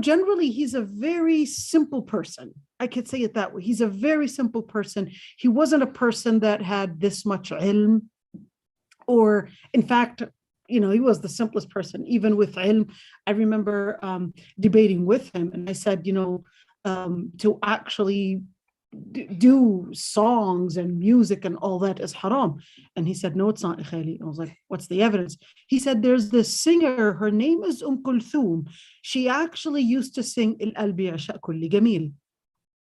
generally he's a very simple person. I could say it that way. He's a very simple person. He wasn't a person that had this much ilm, or in fact, he was the simplest person, even with ilm. I remember debating with him, and I said, to actually do songs and music and all that is haram. And he said, no, it's not, Khali. I was like, what's the evidence? He said, there's this singer, her name is Kulthum. She actually used to sing Al-Qalbi Asha Kulli Jamil.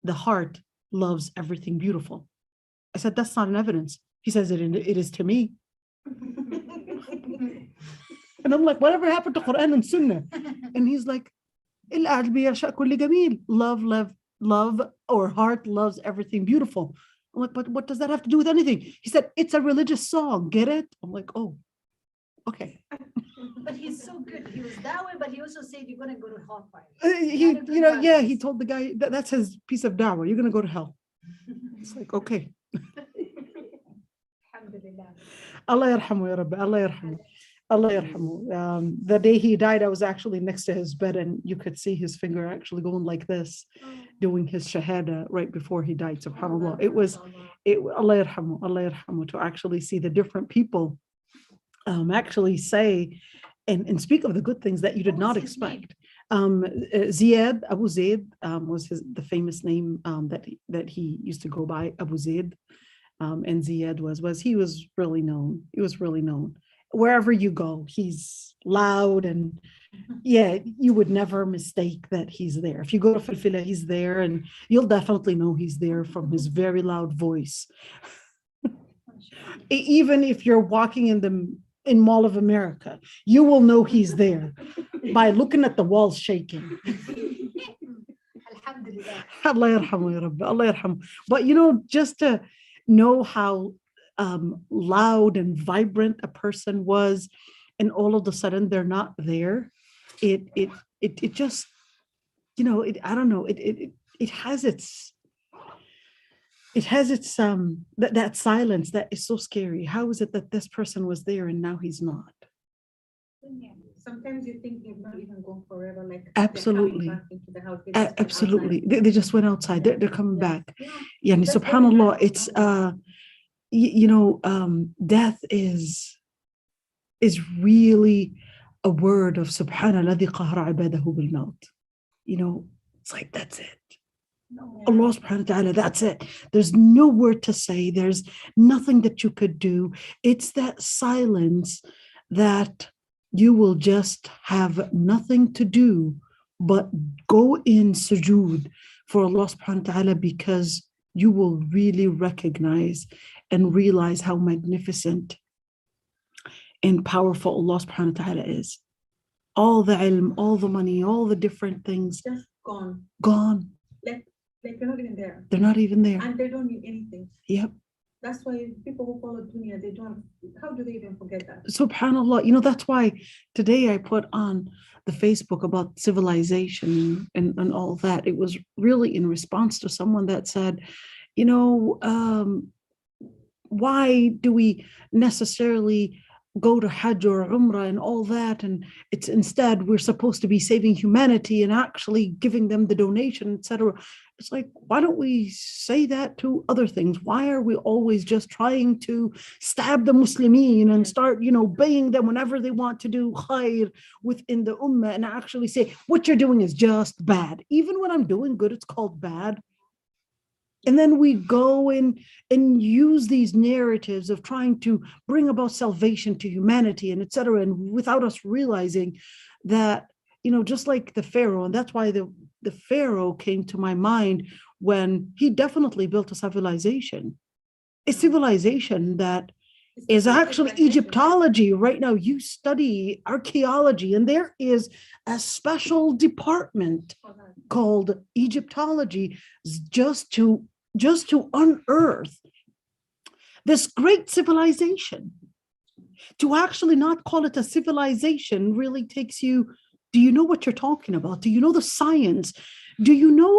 The heart loves everything beautiful. I said, that's not an evidence. He says, it is to me. And I'm like, whatever happened to Quran and Sunnah? And he's like, Al-Qalbi Asha Kulli Jamil. Love, or heart loves everything beautiful. I'm like, but what does that have to do with anything? He said, it's a religious song. Get it? I'm like, oh, okay. But he's so good. He was that way, but he also said, you're going to go to hellfire. He told the guy, that's his piece of dawah. You're going to go to hell. It's like, okay. Alhamdulillah. Allah yarhamu ya Rabbi. Allah yarhamu. Allah yarhamu. The day he died, I was actually next to his bed, and you could see his finger actually going like this, doing his shahada right before he died. SubhanAllah. Allah yarhamu, to actually see the different people actually say and speak of the good things that you did not expect. Ziyad, Abu Zaid was the famous name that he used to go by, Abu Zaid. And Ziyad he was really known. He was really known. Wherever you go, he's loud, and you would never mistake that he's there. If you go to Filfila, he's there, and you'll definitely know he's there from his very loud voice. Even if you're walking in Mall of America, you will know he's there by looking at the walls shaking. Alhamdulillah. Allah yarhamu ya Rabbi. Allah yarhamu. But just to know how loud and vibrant a person was, and all of a sudden they're not there, it just, I don't know, it has its that silence that is so scary. How is it that this person was there and now he's not? Yeah. Sometimes you think they've not even gone forever, like absolutely, into the house. Absolutely, they just went outside. They're coming back. Yeah, and subhanallah, it's death is really a word of subhanallah الذي قهر عباده بالموت. It's like, that's it. Allah subhanahu wa ta'ala, that's it. There's no word to say. There's nothing that you could do. It's that silence that you will just have nothing to do but go in sujood for Allah subhanahu wa ta'ala, because you will really recognize and realize how magnificent and powerful Allah subhanahu wa ta'ala is. All the ilm, all the money, all the different things. Just gone. Gone. Like they're not even there. They're not even there. And they don't need anything. Yep. That's why people who follow dunya, they don't, how do they even forget that? SubhanAllah, that's why today I put on the Facebook about civilization and all that. It was really in response to someone that said, why do we necessarily go to Hajj or Umrah and all that? And it's instead, we're supposed to be saving humanity and actually giving them the donation, etc. It's like, why don't we say that to other things? Why are we always just trying to stab the Muslimin and start, baying them whenever they want to do khair within the ummah, and actually say, what you're doing is just bad. Even when I'm doing good, it's called bad. And then we go and use these narratives of trying to bring about salvation to humanity and etc. And without us realizing that, just like the Pharaoh, and that's why the Pharaoh came to my mind when he definitely built a civilization that is actually Egyptology. Right now, you study archaeology, and there is a special department called Egyptology just to unearth this great civilization. To actually not call it a civilization really takes you, do you know what you're talking about? Do you know the science? Do you know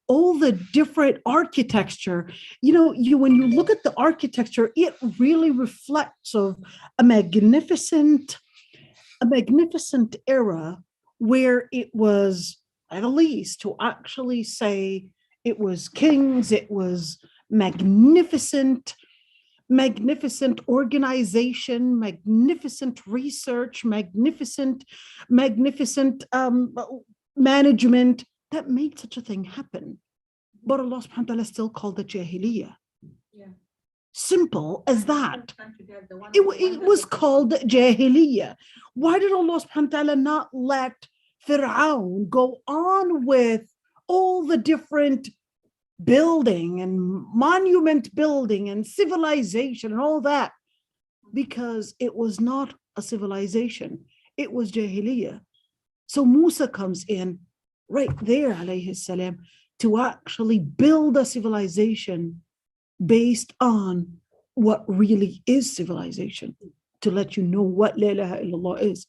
all the different architecture? When you look at the architecture, it really reflects of a magnificent era where it was, at least, to actually say it was kings, it was magnificent, magnificent organization, magnificent research, magnificent management that made such a thing happen. But Allah subhanahu wa ta'ala still called it Jahiliyyah. Yeah. Simple as that. It was called Jahiliyyah. Why did Allah subhanahu wa ta'ala not let Fir'aun go on with all the different building and monument building and civilization and all that? Because it was not a civilization. It was Jahiliyyah. So Musa comes in right there, alayhi salam, to actually build a civilization based on what really is civilization, to let you know what La ilaha illallah is.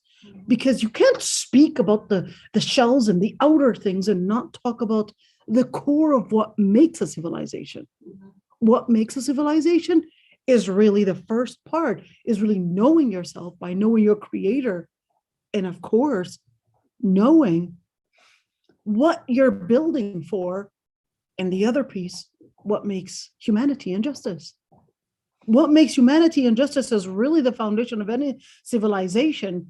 Because you can't speak about the shells and the outer things and not talk about the core of what makes a civilization. What makes a civilization is really the first part, is really knowing yourself by knowing your creator. And of course, knowing what you're building for. And the other piece, what makes humanity and justice. What makes humanity and justice is really the foundation of any civilization.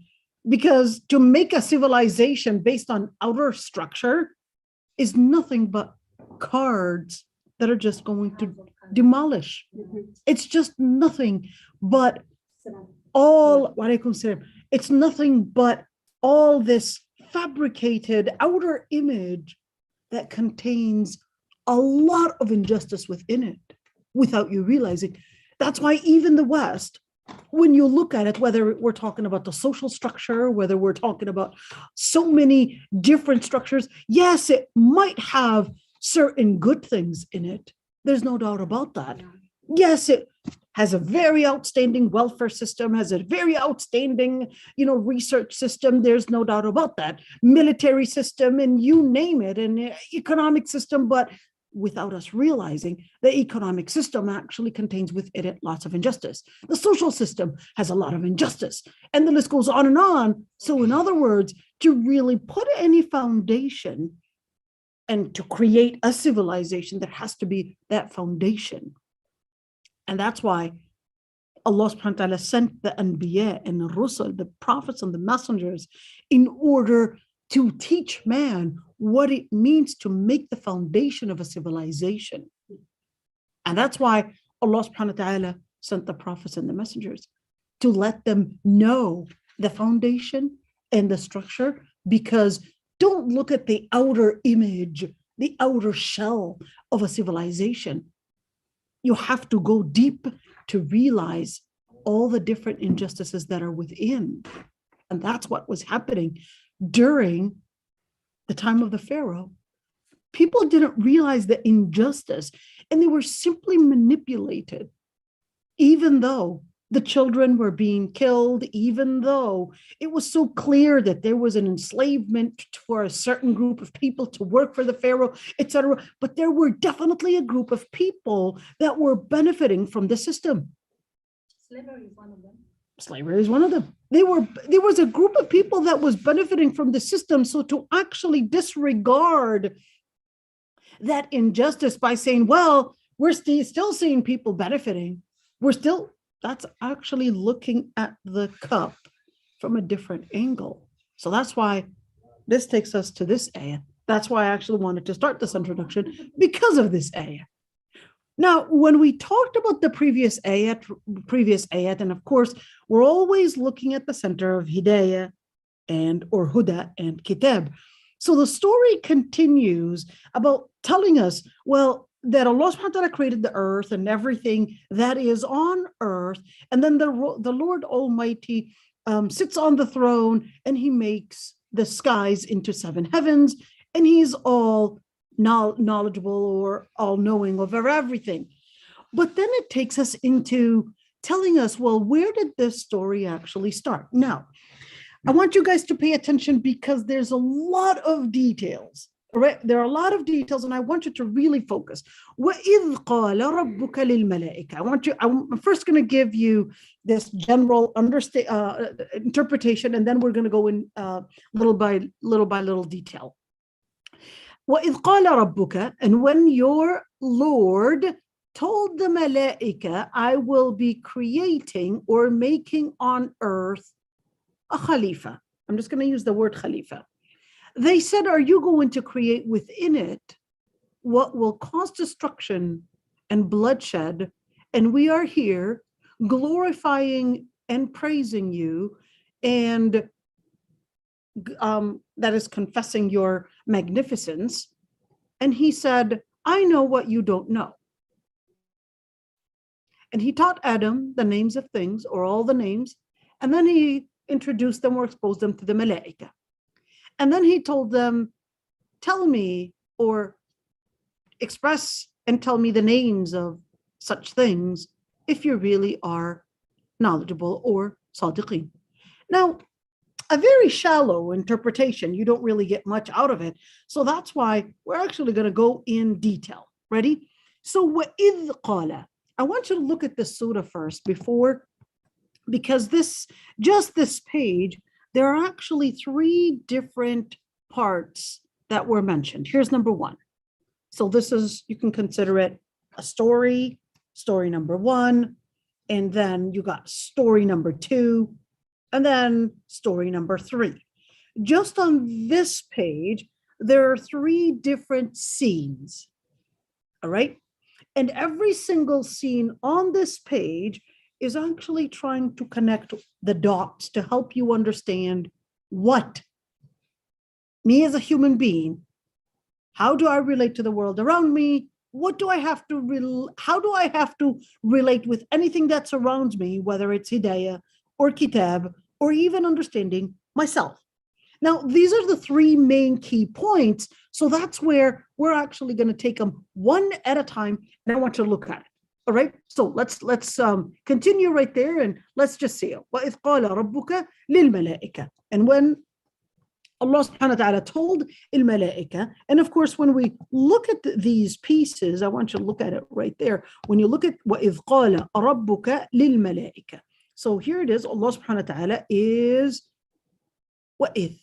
Because to make a civilization based on outer structure is nothing but cards that are just going to demolish. It's just nothing but all, it's nothing but all this fabricated outer image that contains a lot of injustice within it without you realizing. That's why even the West, when you look at it, whether we're talking about the social structure, whether we're talking about so many different structures, yes, it might have certain good things in it. There's no doubt about that. Yes, it has a very outstanding welfare system, has a very outstanding, research system. There's no doubt about that. Military system, and you name it, and economic system. But without us realizing, the economic system actually contains within it lots of injustice. The social system has a lot of injustice, and the list goes on and on. So in other words, to really put any foundation and to create a civilization, there has to be that foundation. And that's why Allah subhanahu wa ta'ala sent the Anbiya and the Rusul, the prophets and the messengers, in order to teach man what it means to make the foundation of a civilization. And that's why Allah subhanahu wa ta'ala sent the prophets and the messengers, to let them know the foundation and the structure. Because don't look at the outer image, the outer shell of a civilization. You have to go deep to realize all the different injustices that are within. And that's what was happening during the time of the Pharaoh. People didn't realize the injustice, and they were simply manipulated, even though the children were being killed, even though it was so clear that there was an enslavement for a certain group of people to work for the Pharaoh, etc. But there were definitely a group of people that were benefiting from the system. Slavery is one of them. Slavery is one of them. There was a group of people that was benefiting from the system. So to actually disregard that injustice by saying, well, we're still seeing people benefiting, that's actually looking at the cup from a different angle. So that's why this takes us to this ayah. That's why I actually wanted to start this introduction, because of this ayah. Now, when we talked about the previous ayat, and of course, we're always looking at the center of hidayah or huda and kitab. So the story continues about telling us, well, that Allah subhanahu wa ta'ala created the earth and everything that is on earth. And then the Lord Almighty sits on the throne, and he makes the skies into 7 heavens, and he's all knowledgeable or all-knowing over everything. But then it takes us into telling us, well, where did this story actually start? Now, I want you guys to pay attention, because there's a lot of details All right, there are a lot of details, and I want you to really focus. وَإِذْ قَالَ رَبُّكَ لِلْمَلَائِكَةِ I'm first going to give you this general interpretation, and then we're going to go in little by little detail. وَإِذْ قَالَ رَبُّكَ, and when your Lord told the malaika, I will be creating or making on earth a khalifa. I'm just going to use the word khalifa. They said, are you going to create within it what will cause destruction and bloodshed? And we are here glorifying and praising you, and that is confessing your magnificence. And he said, I know what you don't know. And he taught Adam the names of things, or all the names, and then he introduced them or exposed them to the malaika. And then he told them, tell me or express and tell me the names of such things if you really are knowledgeable or sadiqeen. Now, a very shallow interpretation, you don't really get much out of it. So that's why we're actually going to go in detail. Ready? So وَإِذْ قَالَ, I want you to look at this surah first because this page, there are actually 3 different parts that were mentioned. Here's number 1. So this is, you can consider it a story number 1, and then you got story number 2, and then story number 3. Just on this page, there are 3 different scenes. All right. And every single scene on this page is actually trying to connect the dots to help you understand what me as a human being, how do I relate to the world around me? What do I have to how do I have to relate with anything that surrounds me, whether it's hidayah or kitab, or even understanding myself? Now, these are the 3 main key points. So that's where we're actually going to take them one at a time, and I want you to look at it. All right. So let's continue right there, and let's just see it. وَإِذْ قَالَ رَبُّكَ لِلْمَلَائِكَةِ, and when Allah subhanahu wa ta'ala told al-malaika, and of course, when we look at these pieces, I want you to look at it right there. When you look at وَإِذْ قَالَ رَبُّكَ لِلْمَلَائِكَةِ, so here it is. Allah subhanahu wa ta'ala is وَإِذْ,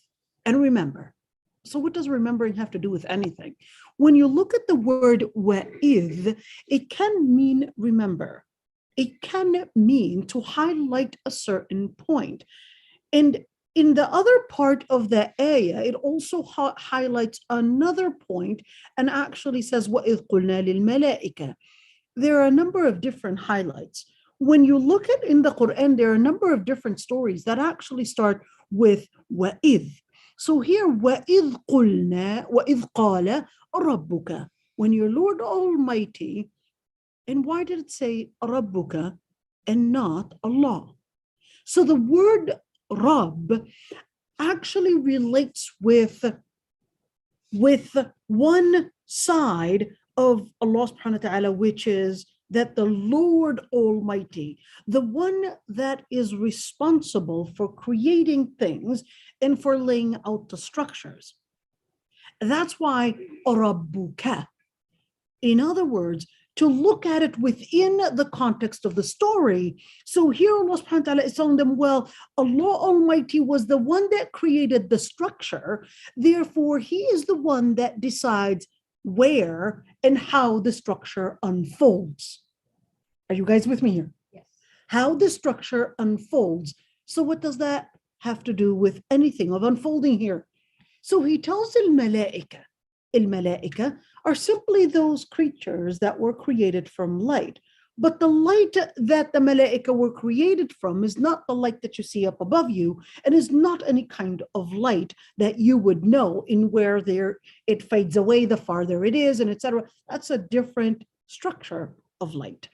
and remember. So what does remembering have to do with anything? When you look at the word وَإِذْ, it can mean remember. It can mean to highlight a certain point. And in the other part of the ayah, it also highlights another point and actually says وَإِذْ قُلْنَا لِلْمَلَائِكَةِ. There are a number of different highlights. When you look at in the Quran, there are a number of different stories that actually start with وَإِذْ. So here, وَإِذْ قُلْنَا وَإِذْ قَالَ رَبُّكَ, when your Lord Almighty, and why did it say رَبُّكَ and not Allah? So the word Rabb actually relates with one side of Allah subhanahu wa ta'ala, which is that the Lord Almighty, the one that is responsible for creating things and for laying out the structures. That's why Rabbuka. In other words, to look at it within the context of the story. So here Allah subhanahu wa ta'ala is telling them, well, Allah Almighty was the one that created the structure. Therefore, He is the one that decides where and how the structure unfolds. Are you guys with me here? Yes. How the structure unfolds. So what does that have to do with anything of unfolding here? So He tells al-malaika are simply those creatures that were created from light. But the light that the malaika were created from is not the light that you see up above you, and is not any kind of light that you would know in where it fades away the farther it is, and etc. That's a different structure of light.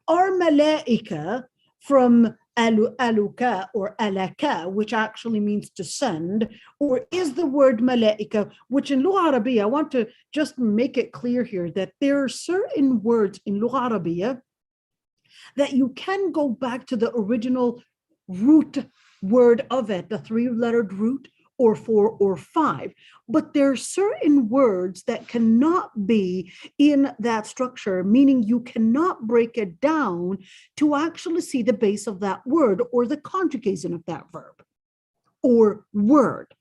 Our malaika from aluka or alaka, which actually means to send, or is the word malaika, which in Lugha Arabiya, I want to just make it clear here that there are certain words in Lugha Arabiya that you can go back to the original root word of it, the 3-lettered root, or 4 or 5. But there are certain words that cannot be in that structure, meaning you cannot break it down to actually see the base of that word or the conjugation of that verb or word.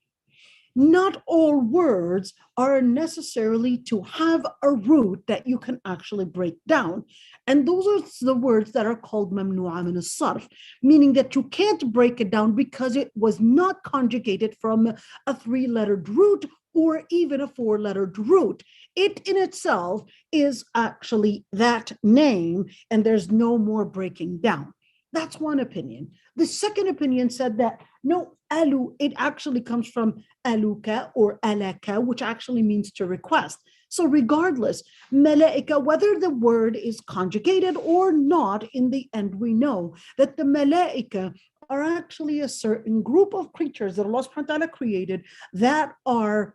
Not all words are necessarily to have a root that you can actually break down. And those are the words that are called mamnu'a min as-sarf, meaning that you can't break it down because it was not conjugated from a 3-lettered root or even a 4-lettered root. It in itself is actually that name, and there's no more breaking down. That's one opinion. The second opinion said that no, alu, it actually comes from aluka or alaka, which actually means to request. So regardless, malaika, whether the word is conjugated or not, in the end, we know that the malaika are actually a certain group of creatures that Allah subhanahu wa ta'ala created that are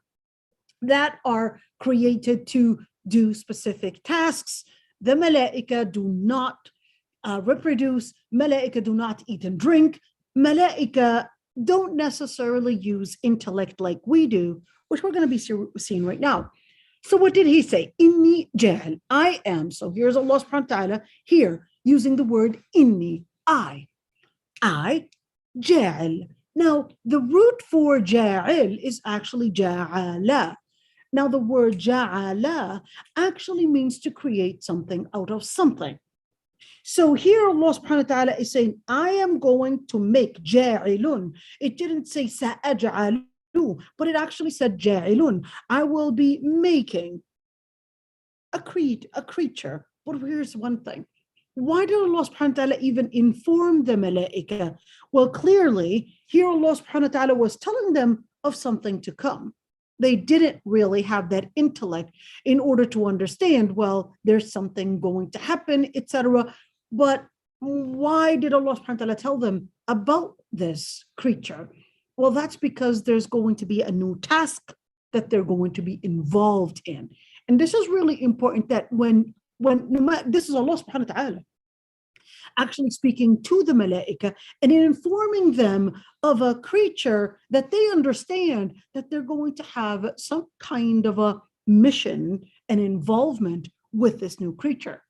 created to do specific tasks. The malaika do not reproduce. Malaika do not eat and drink. Malaika don't necessarily use intellect like we do, which we're going to be seeing right now. So what did he say? Inni ja'al, I am. So here's Allah subhanahu wa ta'ala here using the word inni, I ja'al. Now the root for ja'al is actually ja'ala. Now the word ja'ala actually means to create something out of something. So here Allah subhanahu wa ta'ala is saying, I am going to make ja'ilun. It didn't say sa'aj'alu, but it actually said ja'ilun. I will be making a creature. But here's one thing. Why did Allah subhanahu wa ta'ala even inform the malaika? Well, clearly, here Allah subhanahu wa ta'ala was telling them of something to come. They didn't really have that intellect in order to understand, well, there's something going to happen, etc. But why did Allah subhanahu wa ta'ala tell them about this creature? Well, that's because there's going to be a new task that they're going to be involved in. And this is really important that when this is Allah subhanahu wa ta'ala actually speaking to the malaika and informing them of a creature that they understand that they're going to have some kind of a mission and involvement with this new creature.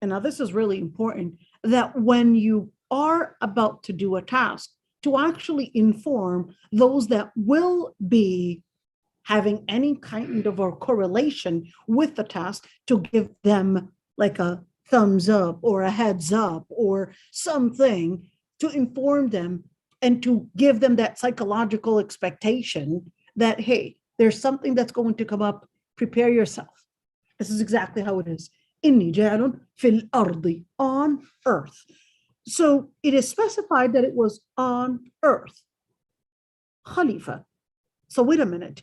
And now this is really important, that when you are about to do a task, to actually inform those that will be having any kind of a correlation with the task, to give them like a thumbs up or a heads up or something to inform them and to give them that psychological expectation that, hey, there's something that's going to come up, prepare yourself. This is exactly how it is. Inni ja'alun fil ardi, on earth. So it is specified that it was on earth. Khalifa. So wait a minute.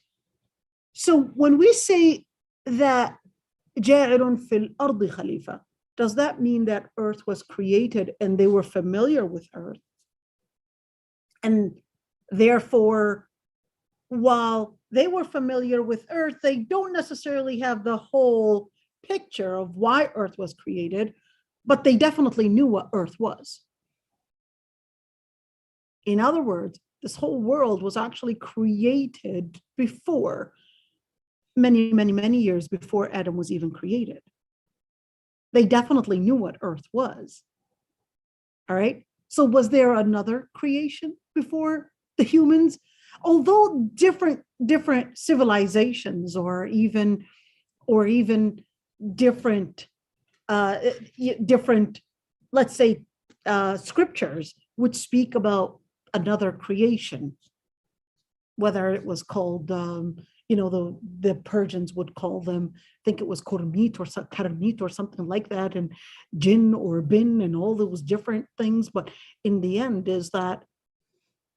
So when we say that ja'alun fil ardi khalifa, does that mean that earth was created and they were familiar with earth? And therefore, while they were familiar with earth, they don't necessarily have the whole picture of why earth was created, but they definitely knew what earth was. In other words, this whole world was actually created before, many, many, many years before Adam was even created. They definitely knew what earth was. All right. So was there another creation before the humans? Although different civilizations or even different, let's say, scriptures would speak about another creation, whether it was called, the Persians would call them, I think it was Kormit or Karmit or something like that, and Jinn or Bin and all those different things. But in the end, is that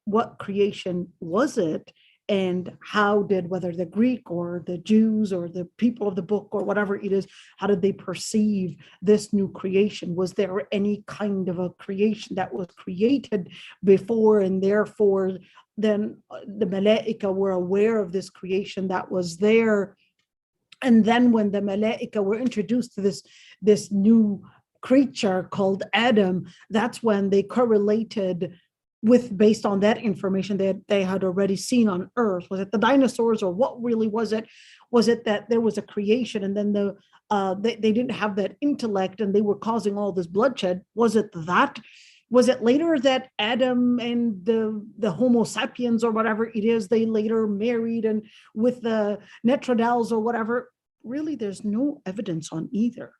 what creation was it? And how did, whether the Greek or the Jews or the people of the book or whatever it is, how did they perceive this new creation? Was there any kind of a creation that was created before, and therefore then the Malaika were aware of this creation that was there? And then when the Malaika were introduced to this new creature called Adam, that's when they correlated based on that information that they had already seen on Earth? Was it the dinosaurs, or what really was it? Was it that there was a creation and then they didn't have that intellect and they were causing all this bloodshed? Was it that? Was it later that Adam and the Homo sapiens or whatever it is, they later married and with the Neanderthals or whatever? Really, there's no evidence on either,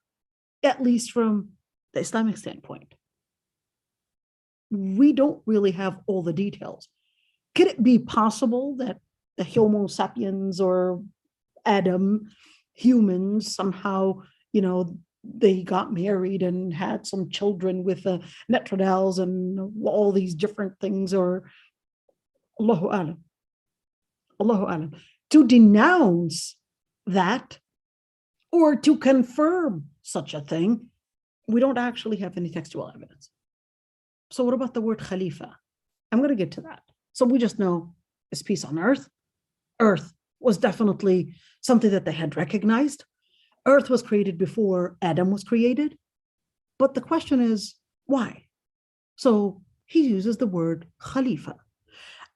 at least from the Islamic standpoint. We don't really have all the details. Could it be possible that the Homo sapiens or Adam humans somehow, they got married and had some children with Neanderthals and all these different things, or Allahu Alam. Allahu Alam. To denounce that or to confirm such a thing, we don't actually have any textual evidence. So what about the word Khalifa? I'm going to get to that. So we just know it's peace on earth. Earth was definitely something that they had recognized. Earth was created before Adam was created. But the question is, why? So he uses the word Khalifa.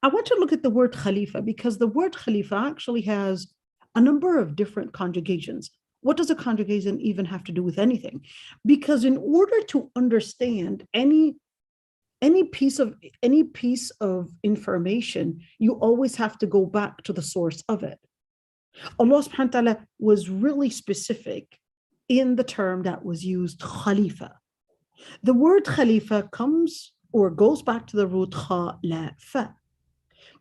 I want to look at the word Khalifa because the word Khalifa actually has a number of different conjugations. What does a conjugation even have to do with anything? Because in order to understand any piece of information, you always have to go back to the source of it. Allah subhanahu wa ta'ala was really specific in the term that was used, Khalifa. The word Khalifa comes or goes back to the root kha la fa.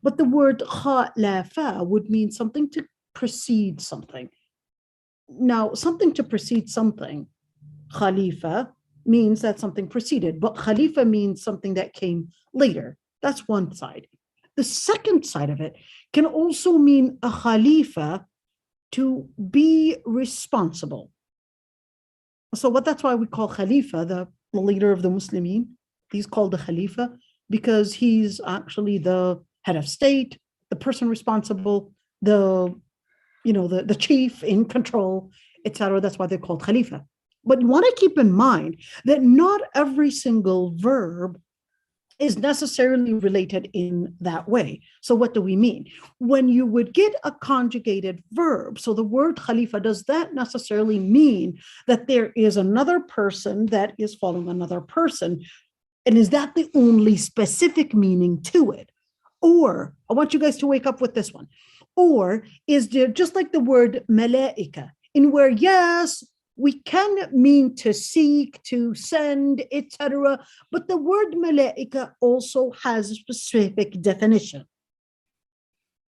But the word kha la fa would mean something to precede something. Now, something to precede something, Khalifa, means that something preceded, but Khalifa means something that came later. That's one side. The second side of it can also mean a Khalifa to be responsible. So that's why we call Khalifa the leader of the Muslimin. He's called the Khalifa because he's actually the head of state, the person responsible, the chief in control, etc. That's why they're called Khalifa. But you want to keep in mind that not every single verb is necessarily related in that way. So what do we mean? When you would get a conjugated verb, so the word Khalifa, does that necessarily mean that there is another person that is following another person? And is that the only specific meaning to it? Or, I want you guys to wake up with this one. Or is there, just like the word malaika, in where, yes, we can mean to seek, to send, etc. But the word malaika also has a specific definition.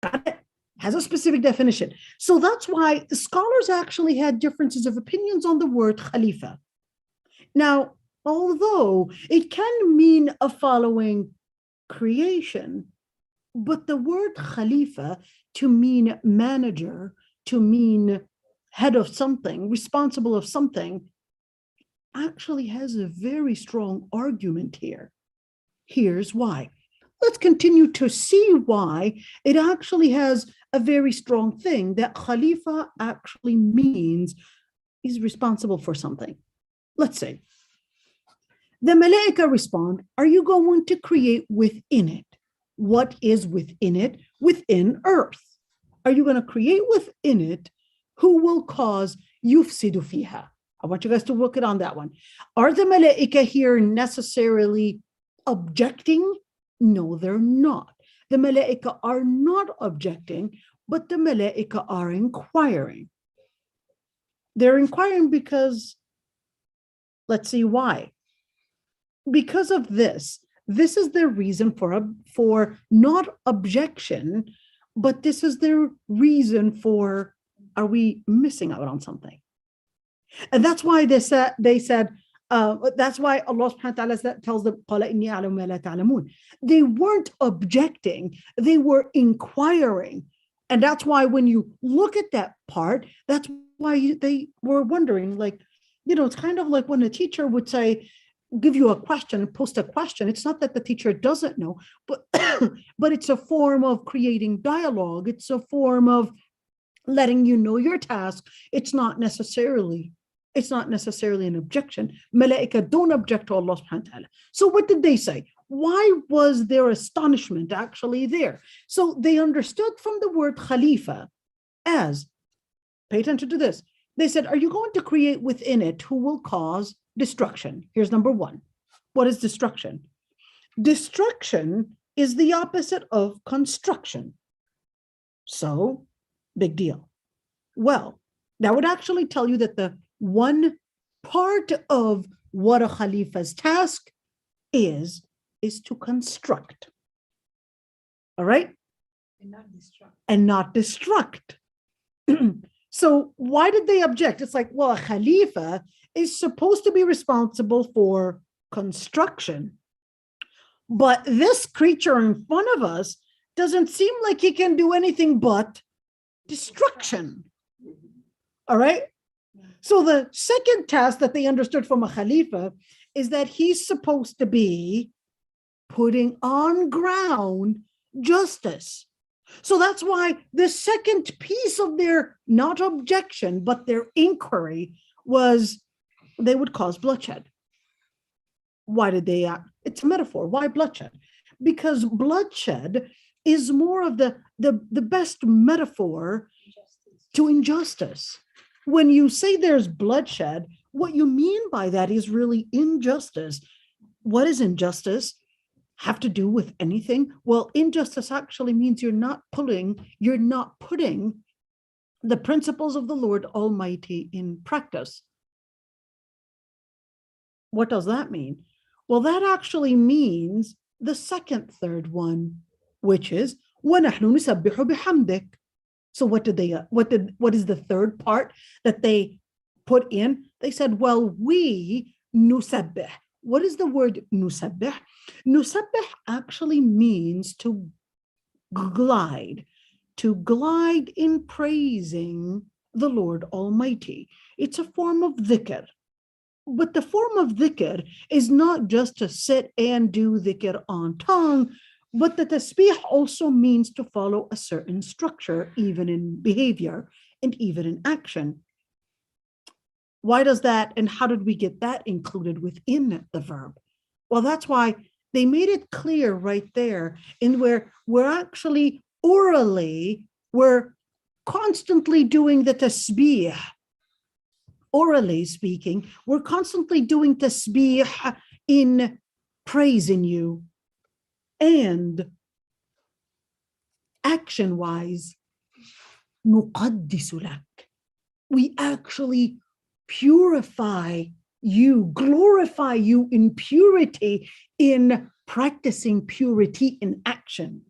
Got it? Has a specific definition. So that's why the scholars actually had differences of opinions on the word Khalifa. Now, although it can mean a following creation, but the word Khalifa to mean manager, to mean head of something, responsible of something, actually has a very strong argument here. Here's why. Let's continue to see why it actually has a very strong thing that Khalifa actually means is responsible for something. Let's say the Malaika respond, are you going to create within it? What is within it? Within earth. Are you going to create within it who will cause yufsidu fiha? I want you guys to look it on that one. Are the malaika here necessarily objecting? No, they're not. The malaika are not objecting, but the malaika are inquiring. They're inquiring because, let's see why. Because of this is their reason for not objection, but this is their reason for, are we missing out on something? And that's why they said, that's why Allah subhanahu wa ta'ala tells them, قَالَ إِنِّي أَعْلَمُ مَا لَا تَعْلَمُونَ. They weren't objecting, they were inquiring. And that's why when you look at that part, that's why they were wondering, like, it's kind of like when a teacher would say, give you a question, post a question. It's not that the teacher doesn't know, but but it's a form of creating dialogue. It's a form of letting you know your task. It's not necessarily an objection. Malaika don't object to Allah subhanahu wa ta'ala. So what did they say? why was their astonishment actually there? So they understood from the word Khalifa as, pay attention to this. They said, are you going to create within it who will cause destruction? Here's number one. What is destruction? Destruction is the opposite of construction. So, big deal. Well, that would actually tell you that the one part of what a Khalifa's task is to construct. All right? And not destruct. And not destruct. So why did they object? It's like, well, a Khalifa is supposed to be responsible for construction. But this creature in front of us doesn't seem like he can do anything but destruction. All right? So the second task that they understood from a Khalifa is that he's supposed to be putting on ground justice. So that's why the second piece of their, not objection, but their inquiry was they would cause bloodshed. Why did they act? It's a metaphor. Why bloodshed? Because bloodshed is more of the best metaphor to injustice. When you say there's bloodshed, what you mean by that is really injustice. What is injustice? Have to do with anything? Well, injustice actually means you're not putting the principles of the Lord Almighty in practice. What does that mean? Well, that actually means the third one, which is وَنَحْنُ نُسَبِّحُ بِحَمْدِكَ. So what is the third part that they put in? They said, well, we nusabbih. What is the word nusabbih? Nusabbih actually means to glide in praising the Lord Almighty. It's a form of dhikr. But the form of dhikr is not just to sit and do dhikr on tongue, but the tasbih also means to follow a certain structure, even in behavior and even in action. Why does that, and how did we get that included within the verb? Well, that's why they made it clear right there in where we're actually orally, we're constantly doing the tasbih. Orally speaking, we're constantly doing tasbih in praising you. And action-wise, نُقَدِّسُ لَكَ. We actually purify you, glorify you in purity, in practicing purity in action.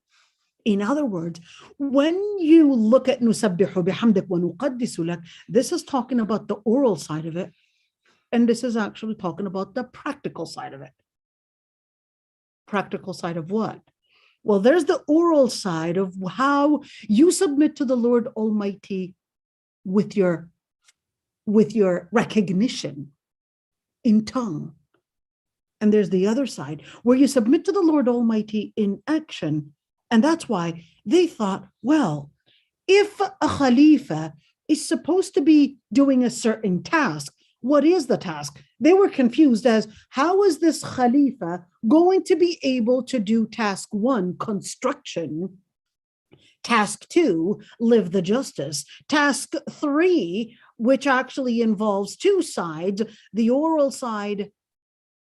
In other words, when you look at نُسَبِّحُ بِحَمْدِكَ وَنُقَدِّسُ لَكَ, this is talking about the oral side of it, and this is actually talking about the practical side of it. Practical side of what? Well, there's the oral side of how you submit to the Lord Almighty with your recognition in tongue. And there's the other side where you submit to the Lord Almighty in action. And that's why they thought, well, if a Khalifa is supposed to be doing a certain task, what is the task? They were confused as, how is this Khalifa going to be able to do task 1, construction, task 2, live the justice, task 3, which actually involves 2 sides, the oral side,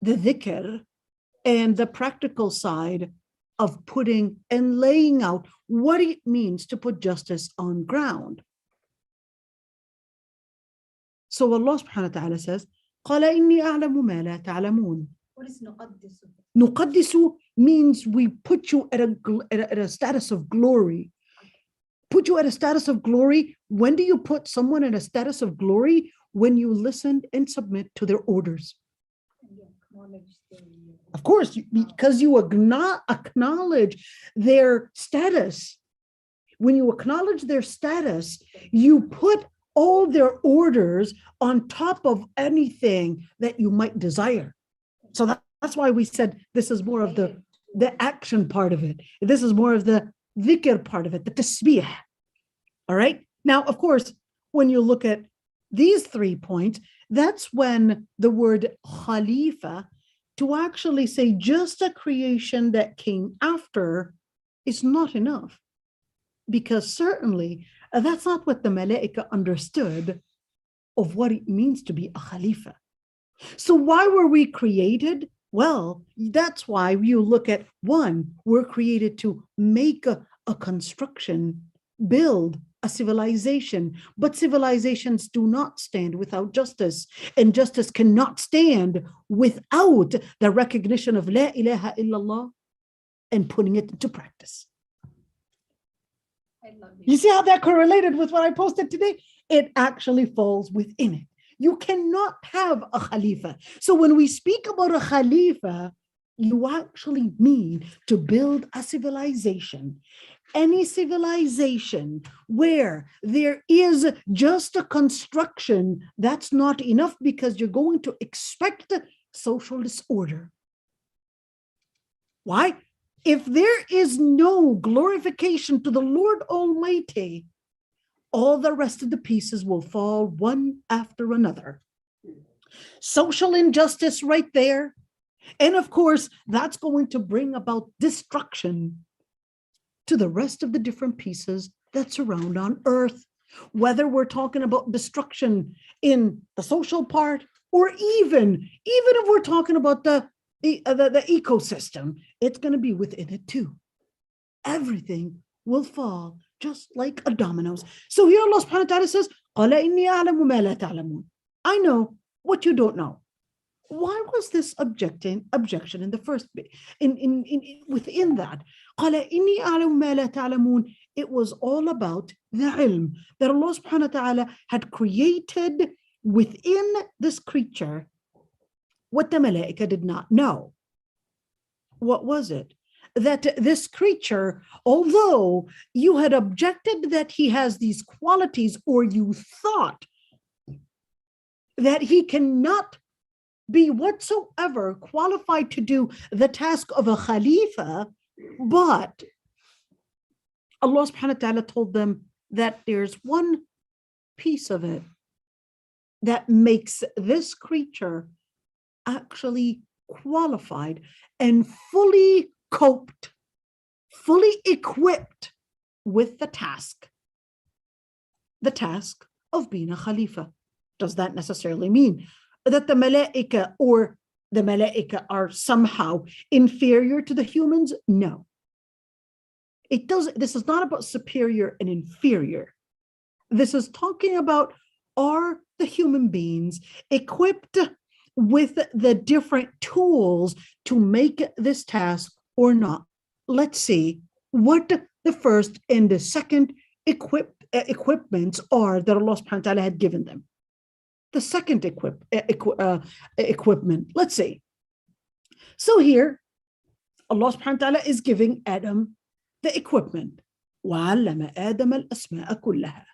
the dhikr, and the practical side of putting and laying out what it means to put justice on ground. So Allah subhanahu wa ta'ala says, قَالَ إِنِّي أَعْلَمُ مَا لَا تَعْلَمُونَ. What is نُقَدِّسُ? Nuqaddisu means we put you at a status of glory. Put you at a status of glory. When do you put someone in a status of glory? When you listen and submit to their orders. Of course, because you acknowledge their status. When you acknowledge their status, you put all their orders on top of anything that you might desire. So that's why we said this is more of the action part of it. This is more of the dhikr part of it, the tasbih. All right. Now, of course, when you look at these 3 points, that's when the word Khalifa to actually say just a creation that came after is not enough. Because certainly that's not what the Malaika understood of what it means to be a Khalifa. So why were we created? Well, that's why you look at one, we're created to make a construction, build a civilization, but civilizations do not stand without justice, and justice cannot stand without the recognition of La ilaha illallah and putting it into practice. I love You it. see how that correlated with what I posted today? It actually falls within it. You cannot have a Khalifa. So when we speak about a Khalifa, you actually mean to build a civilization. Any civilization where there is just a construction, that's not enough, because you're going to expect social disorder. Why? If there is no glorification to the Lord Almighty, all the rest of the pieces will fall one after another. Social injustice right there. And of course, that's going to bring about destruction to the rest of the different pieces that surround on earth. Whether we're talking about destruction in the social part, or even if we're talking about the ecosystem, it's going to be within it too. Everything will fall just like a dominoes. So here Allah subhanahu wa ta'ala says, قَالَ إِنِّي أَعْلَمُ مَا لَا تَعْلَمُونَ. I know what you don't know. Why was this objection in the first bit? Within that, قَالَ إِنِّي أَعْلَمُ مَا لَا تَعْلَمُونَ. It was all about the ilm that Allah subhanahu wa ta'ala had created within this creature, what the malaika did not know. What was it? That this creature, although you had objected that he has these qualities, or you thought that he cannot be whatsoever qualified to do the task of a Khalifa, but Allah subhanahu wa ta'ala told them that there's one piece of it that makes this creature actually qualified and fully coped, fully equipped with the task of being a Khalifa. Does that necessarily mean that the Malaika are somehow inferior to the humans? No. It doesn't. This is not about superior and inferior. This is talking about, are the human beings equipped with the different tools to make this task or not? Let's see what the first and the second equipments are that Allah subhanahu wa ta'ala had given them. The second equipment, let's see. So here, Allah subhanahu wa ta'ala is giving Adam the equipment. وَعَلَّمَ آدَمَ الْأَسْمَاءَ كُلَّهَا.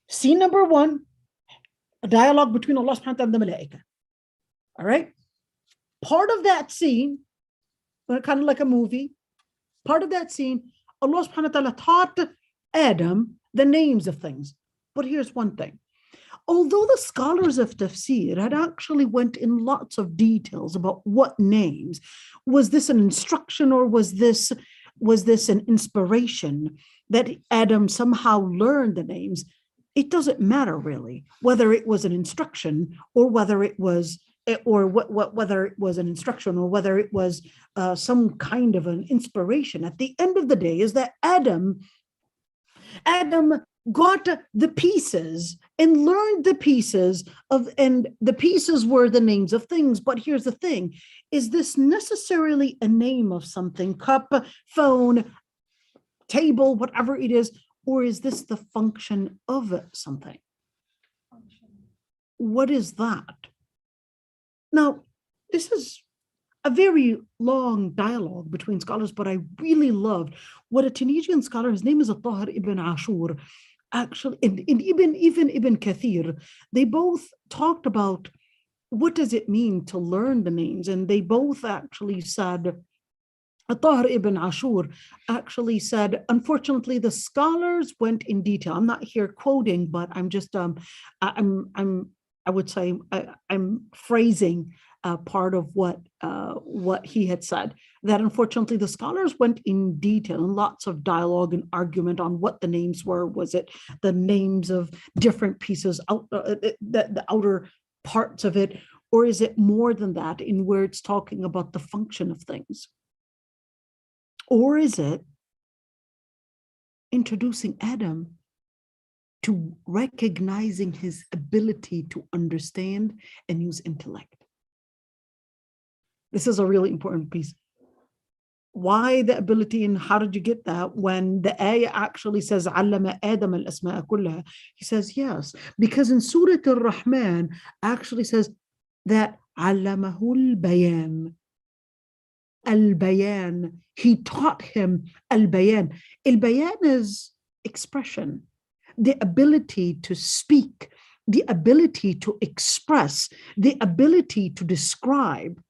Scene number one, a dialogue between Allah subhanahu wa ta'ala and the Malaika. All right? Part of that scene, kind of like a movie, part of that scene, Allah subhanahu wa ta'ala taught Adam the names of things. But here's one thing. Although the scholars of tafsir had actually went in lots of details about what names, was this an instruction, or was this an inspiration that Adam somehow learned the names? It doesn't matter really whether it was an instruction, or whether it was whether it was an instruction, or whether it was some kind of an inspiration. At the end of the day, is that Adam got the pieces and learned the pieces of, and the pieces were the names of things. But here's the thing: is this necessarily a name of something? Cup, phone, table, whatever it is, or is this the function of something? What is that? Now, this is a very long dialogue between scholars, but I really loved what a Tunisian scholar, his name is Tahir ibn Ashur, actually, and even Ibn Kathir, they both talked about what does it mean to learn the names. And they both actually said, Tahir ibn Ashur actually said, unfortunately, the scholars went in detail. I'm not here quoting, but I'm just, I would say I'm phrasing part of what he had said. That unfortunately the scholars went in detail and lots of dialogue and argument on what the names were. Was it the names of different pieces, the outer parts of it, or is it more than that in where it's talking about the function of things? Or is it introducing Adam to recognizing his ability to understand and use intellect? This is a really important piece. Why the ability, and how did you get that when the ayah actually says علم آدم الأسماء كلها? He says yes, because in Surah al-Rahman actually says that علمه البيان. Al-Bayan, he taught him al-Bayan. Al-Bayan is expression, the ability to speak, the ability to express, the ability to describe.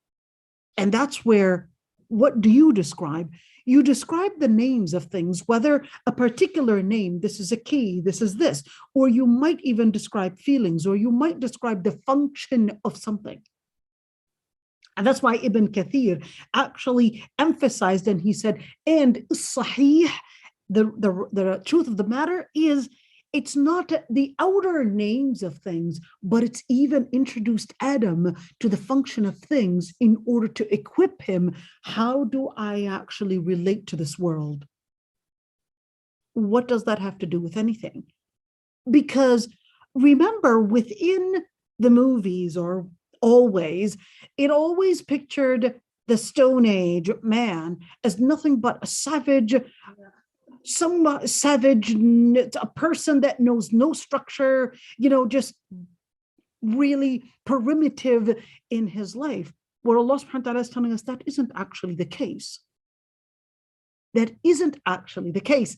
And that's where, what do you describe? You describe the names of things, whether a particular name, this is a key, this is this, or you might even describe feelings, or you might describe the function of something. And that's why Ibn Kathir actually emphasized, and he said, and sahih, the truth of the matter is, it's not the outer names of things, but it's even introduced Adam to the function of things in order to equip him. How do I actually relate to this world? What does that have to do with anything? Because remember, within the movies, or always, it always pictured the Stone Age man as nothing but a savage, a person that knows no structure, just really primitive in his life. What Allah subhanahu wa ta'ala is telling us, that isn't actually the case. That isn't actually the case.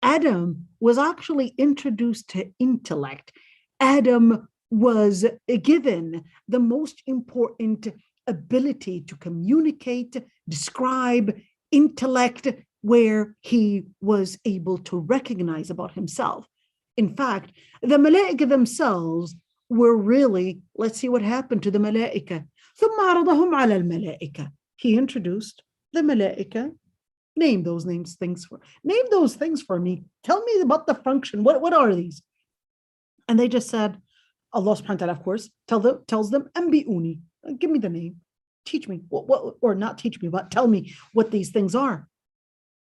Adam was actually introduced to intellect. Adam was given the most important ability to communicate, describe, intellect, where he was able to recognize about himself. In fact, the malaika themselves were really, let's see what happened to the malaika. ثم عرضهم على الملائكة. He introduced the malaika. Name those things for me. Tell me about the function. What are these? And they just said, Allah subhanahu wa ta'ala, of course, tells them, Ambi'uni, give me the name, teach me, or not teach me, but tell me what these things are.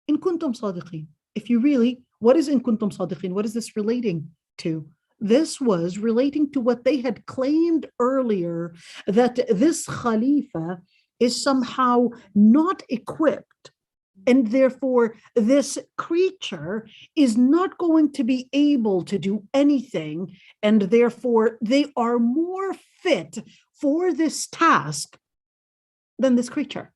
In kuntum sadiqin. If you really, what is in kuntum sadiqin? What is this relating to? This was relating to what they had claimed earlier, that this Khalifa is somehow not equipped, and therefore this creature is not going to be able to do anything, and therefore they are more fit for this task than this creature.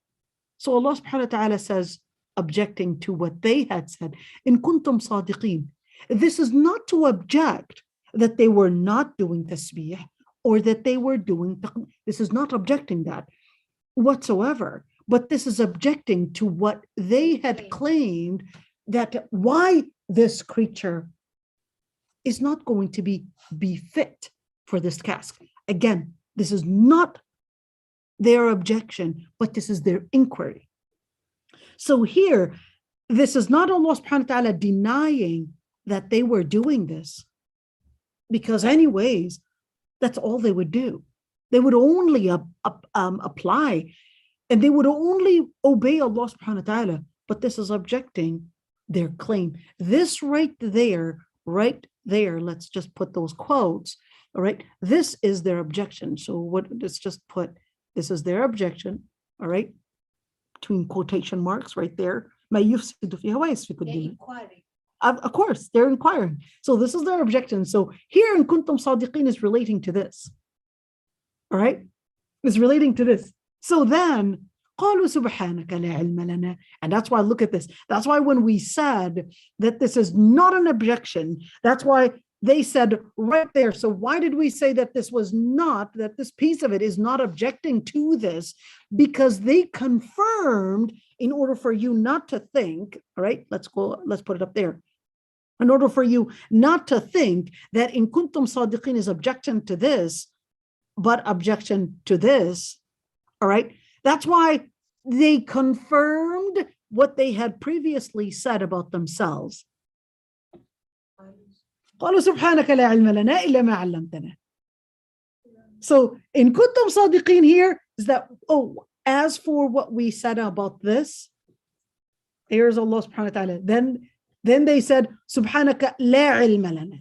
So Allah subhanahu wa ta'ala says, objecting to what they had said, in kuntum sadiqin. This is not to object that they were not doing tasbih, or that they were doing, this is not objecting that whatsoever, but this is objecting to what they had claimed, that why this creature is not going to be fit for this task. Again, this is not their objection, but this is their inquiry. So here, this is not Allah subhanahu wa ta'ala denying that they were doing this, because anyways, that's all they would do. They would only apply, and they would only obey Allah subhanahu wa ta'ala, but this is objecting their claim. This right there, let's just put those quotes, all right? This is their objection. So let's just put, this is their objection, all right? Between quotation marks right there. Of course, they're inquiring. So this is their objection. So here in kuntum sadiqin is relating to this. All right? It's relating to this. So then, قالوا سبحانك لا علم لنا. And that's why, look at this. That's why when we said that this is not an objection, that's why they said right there. So why did we say that this was not, that this piece of it is not objecting to this? Because they confirmed, in order for you not to think, all right, let's put it up there. In order for you not to think that in kuntum sadiqin is objection to this, but objection to this, All right. That's why they confirmed what they had previously said about themselves. قالوا سبحانك لا علم لنا إلا ما علمتنا. So in kuntum sadiqin here is that, oh, as for what we said about this, here's Allah subhanahu wa ta'ala. Then they said, Subhanaka la ilma lana.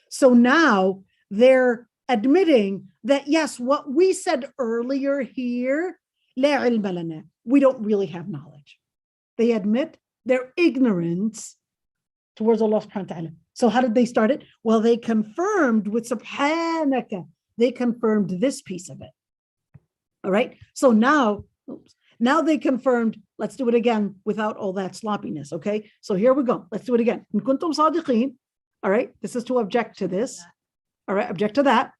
So now they're admitting that, yes, what we said earlier here, la ilma lana, we don't really have knowledge. They admit their ignorance towards Allah subhanahu wa ta'ala. So how did they start it? Well, they confirmed with Subhanaka. They confirmed this piece of it. All right. So now they confirmed, let's do it again without all that sloppiness. Okay. So here we go. Let's do it again. In kuntum sadiqin. All right. This is to object to this. All right. Object to that.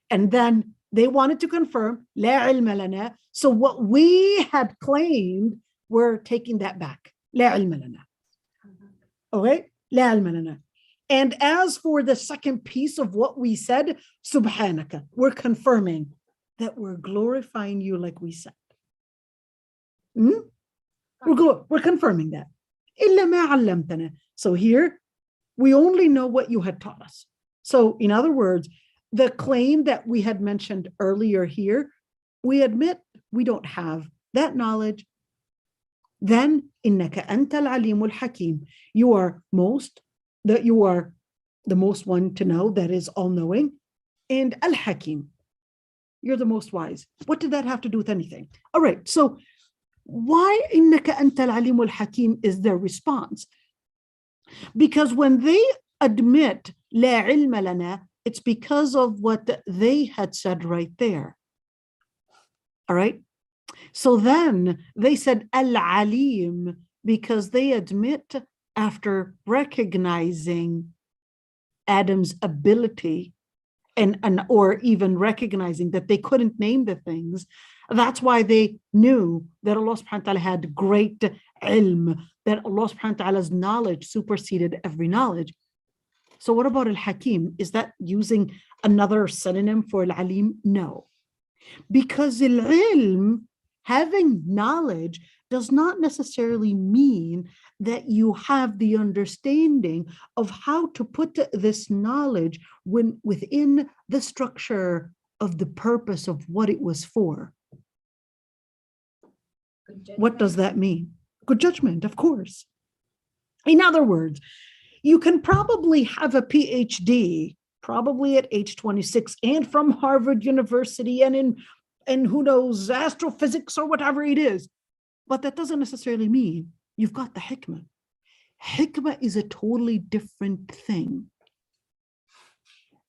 And then they wanted to confirm, la ilma lana. So what we had claimed, we're taking that back. La ilma lana. Okay. La ilma lana. And as for the second piece of what we said, Subhanaka, we're confirming that we're glorifying you like we said. We're confirming that. إِلَّا مَا عَلَّمْتَنَا. So here, we only know what you had taught us. So in other words, the claim that we had mentioned earlier here, we admit we don't have that knowledge. Then, إِنَّكَ أَنْتَ الْعَلِيمُ الْحَكِيمُ. You are the most one to know, that is all-knowing, and al-hakim, you're the most wise. What did that have to do with anything? All right, so why innaka anta al-alim al-hakim is their response? Because when they admit la ilma lana, it's because of what they had said right there. All right, so then they said al-alim because they admit, after recognizing Adam's ability and or even recognizing that they couldn't name the things, that's why they knew that Allah subhanahu wa ta'ala had great ilm, that Allah subhanahu wa ta'ala's knowledge superseded every knowledge. So what about al-hakim? Is that using another synonym for al-alim? No. Because al-ilm, having knowledge, does not necessarily mean that you have the understanding of how to put this knowledge within the structure of the purpose of what it was for. What does that mean? Good judgment, of course. In other words, you can probably have a PhD, probably at age 26, and from Harvard University, and in who knows, astrophysics or whatever it is. But that doesn't necessarily mean you've got the hikmah. Hikmah is a totally different thing.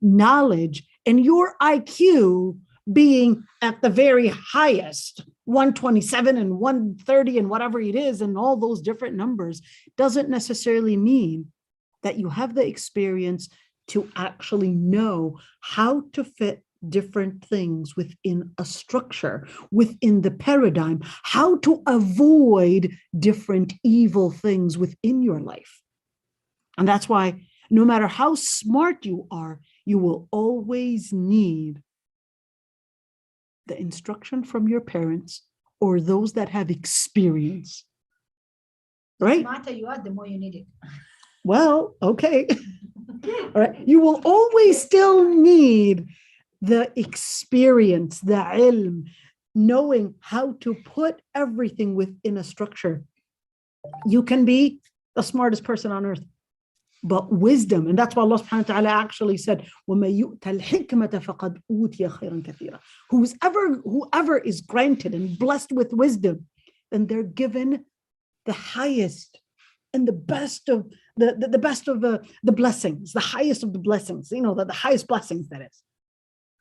Knowledge and your IQ being at the very highest, 127 and 130 and whatever it is, and all those different numbers, doesn't necessarily mean that you have the experience to actually know how to fit different things within a structure, within the paradigm, how to avoid different evil things within your life. And that's why no matter how smart you are, you will always need the instruction from your parents or those that have experience. Right? The smarter you are, the more you need it. Well, okay. All right. You will always still need the experience, the ilm, knowing how to put everything within a structure. You can be the smartest person on earth, but wisdom, and that's why Allah subhanahu wa ta'ala actually said, وَمَن يُؤْتَ الْحِكْمَةَ فَقَدْ أُوتِيَ خَيْرًا كَثِيرًا. Whoever is granted and blessed with wisdom, then they're given the highest and the best of the best of the blessings, the highest of the blessings, the highest blessings, that is.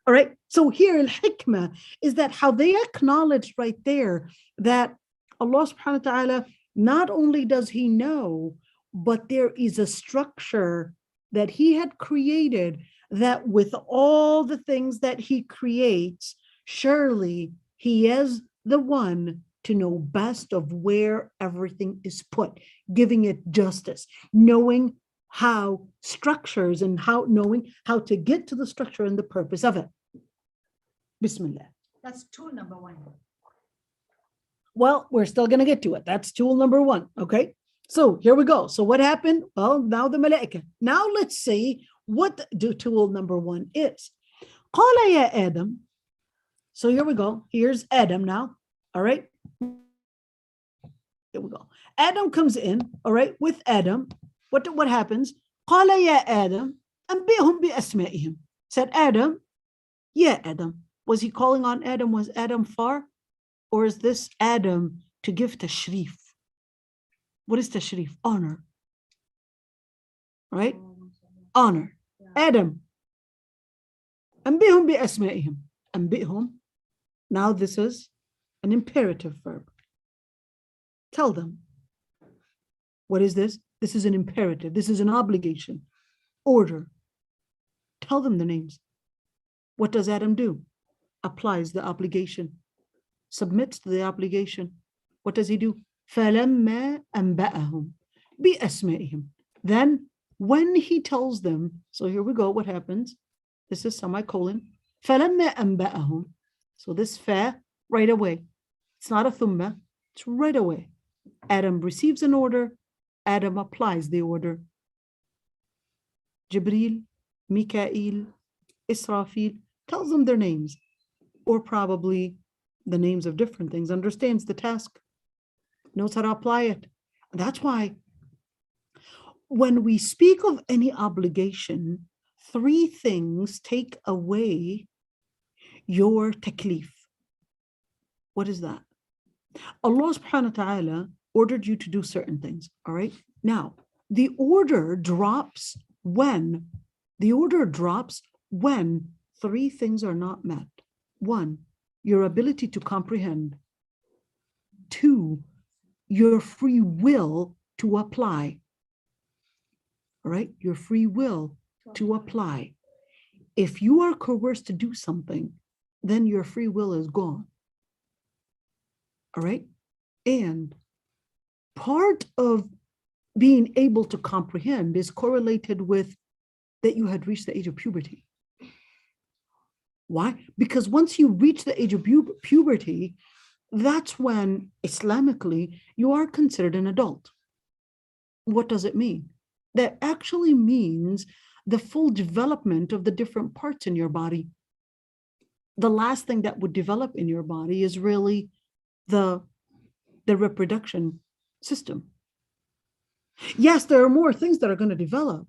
All right. So here, al-hikmah is that how they acknowledged right there that Allah subhanahu wa ta'ala, not only does he know, but there is a structure that he had created that with all the things that he creates, surely he is the one to know best of where everything is put, giving it justice, knowing how structures and knowing how to get to the structure and the purpose of it. Bismillah. That's tool number one. Well, we're still going to get to it. That's tool number one. Okay. So here we go. So what happened? Well, now the malaika. Now let's see what tool number one is. قال يا Adam. So here we go. Here's Adam now. All right. Here we go. Adam comes in. All right. With Adam. What happens? قال يا آدم أنبئهم بأسمائهم. Said Adam, yeah, Adam. Was he calling on Adam? Was Adam far? Or is this Adam to give tashrif? What is tashrif? Honor. Right? Honor. Adam. أنبئهم بأسمائهم. أنبئهم. Now this is an imperative verb. Tell them. What is this? This is an imperative. This is an obligation. Order. Tell them the names. What does Adam do? Applies the obligation. Submits to the obligation. What does he do? فَلَمَّا أَنْبَأَهُمْ بِأَسْمَائِهِمْ. Then when he tells them, so here we go, what happens? This is semicolon. فَلَمَّا أَنْبَأَهُمْ. So this fa, right away. It's not a thumma, it's right away. Adam receives an order, Adam applies the order. Jibril, Mikael, Israfil, tells them their names, or probably the names of different things, understands the task, knows how to apply it. And that's why when we speak of any obligation, three things take away your taklif. What is that? Allah subhanahu wa ta'ala ordered you to do certain things, all right? Now, the order drops when three things are not met. One, your ability to comprehend. Two, your free will to apply. All right, your free will to apply. If you are coerced to do something, then your free will is gone. All right, and part of being able to comprehend is correlated with that you had reached the age of puberty. Why? Because once you reach the age of puberty, that's when Islamically you are considered an adult. What does it mean? That actually means the full development of the different parts in your body. The last thing that would develop in your body is really the reproduction system. Yes, there are more things that are going to develop.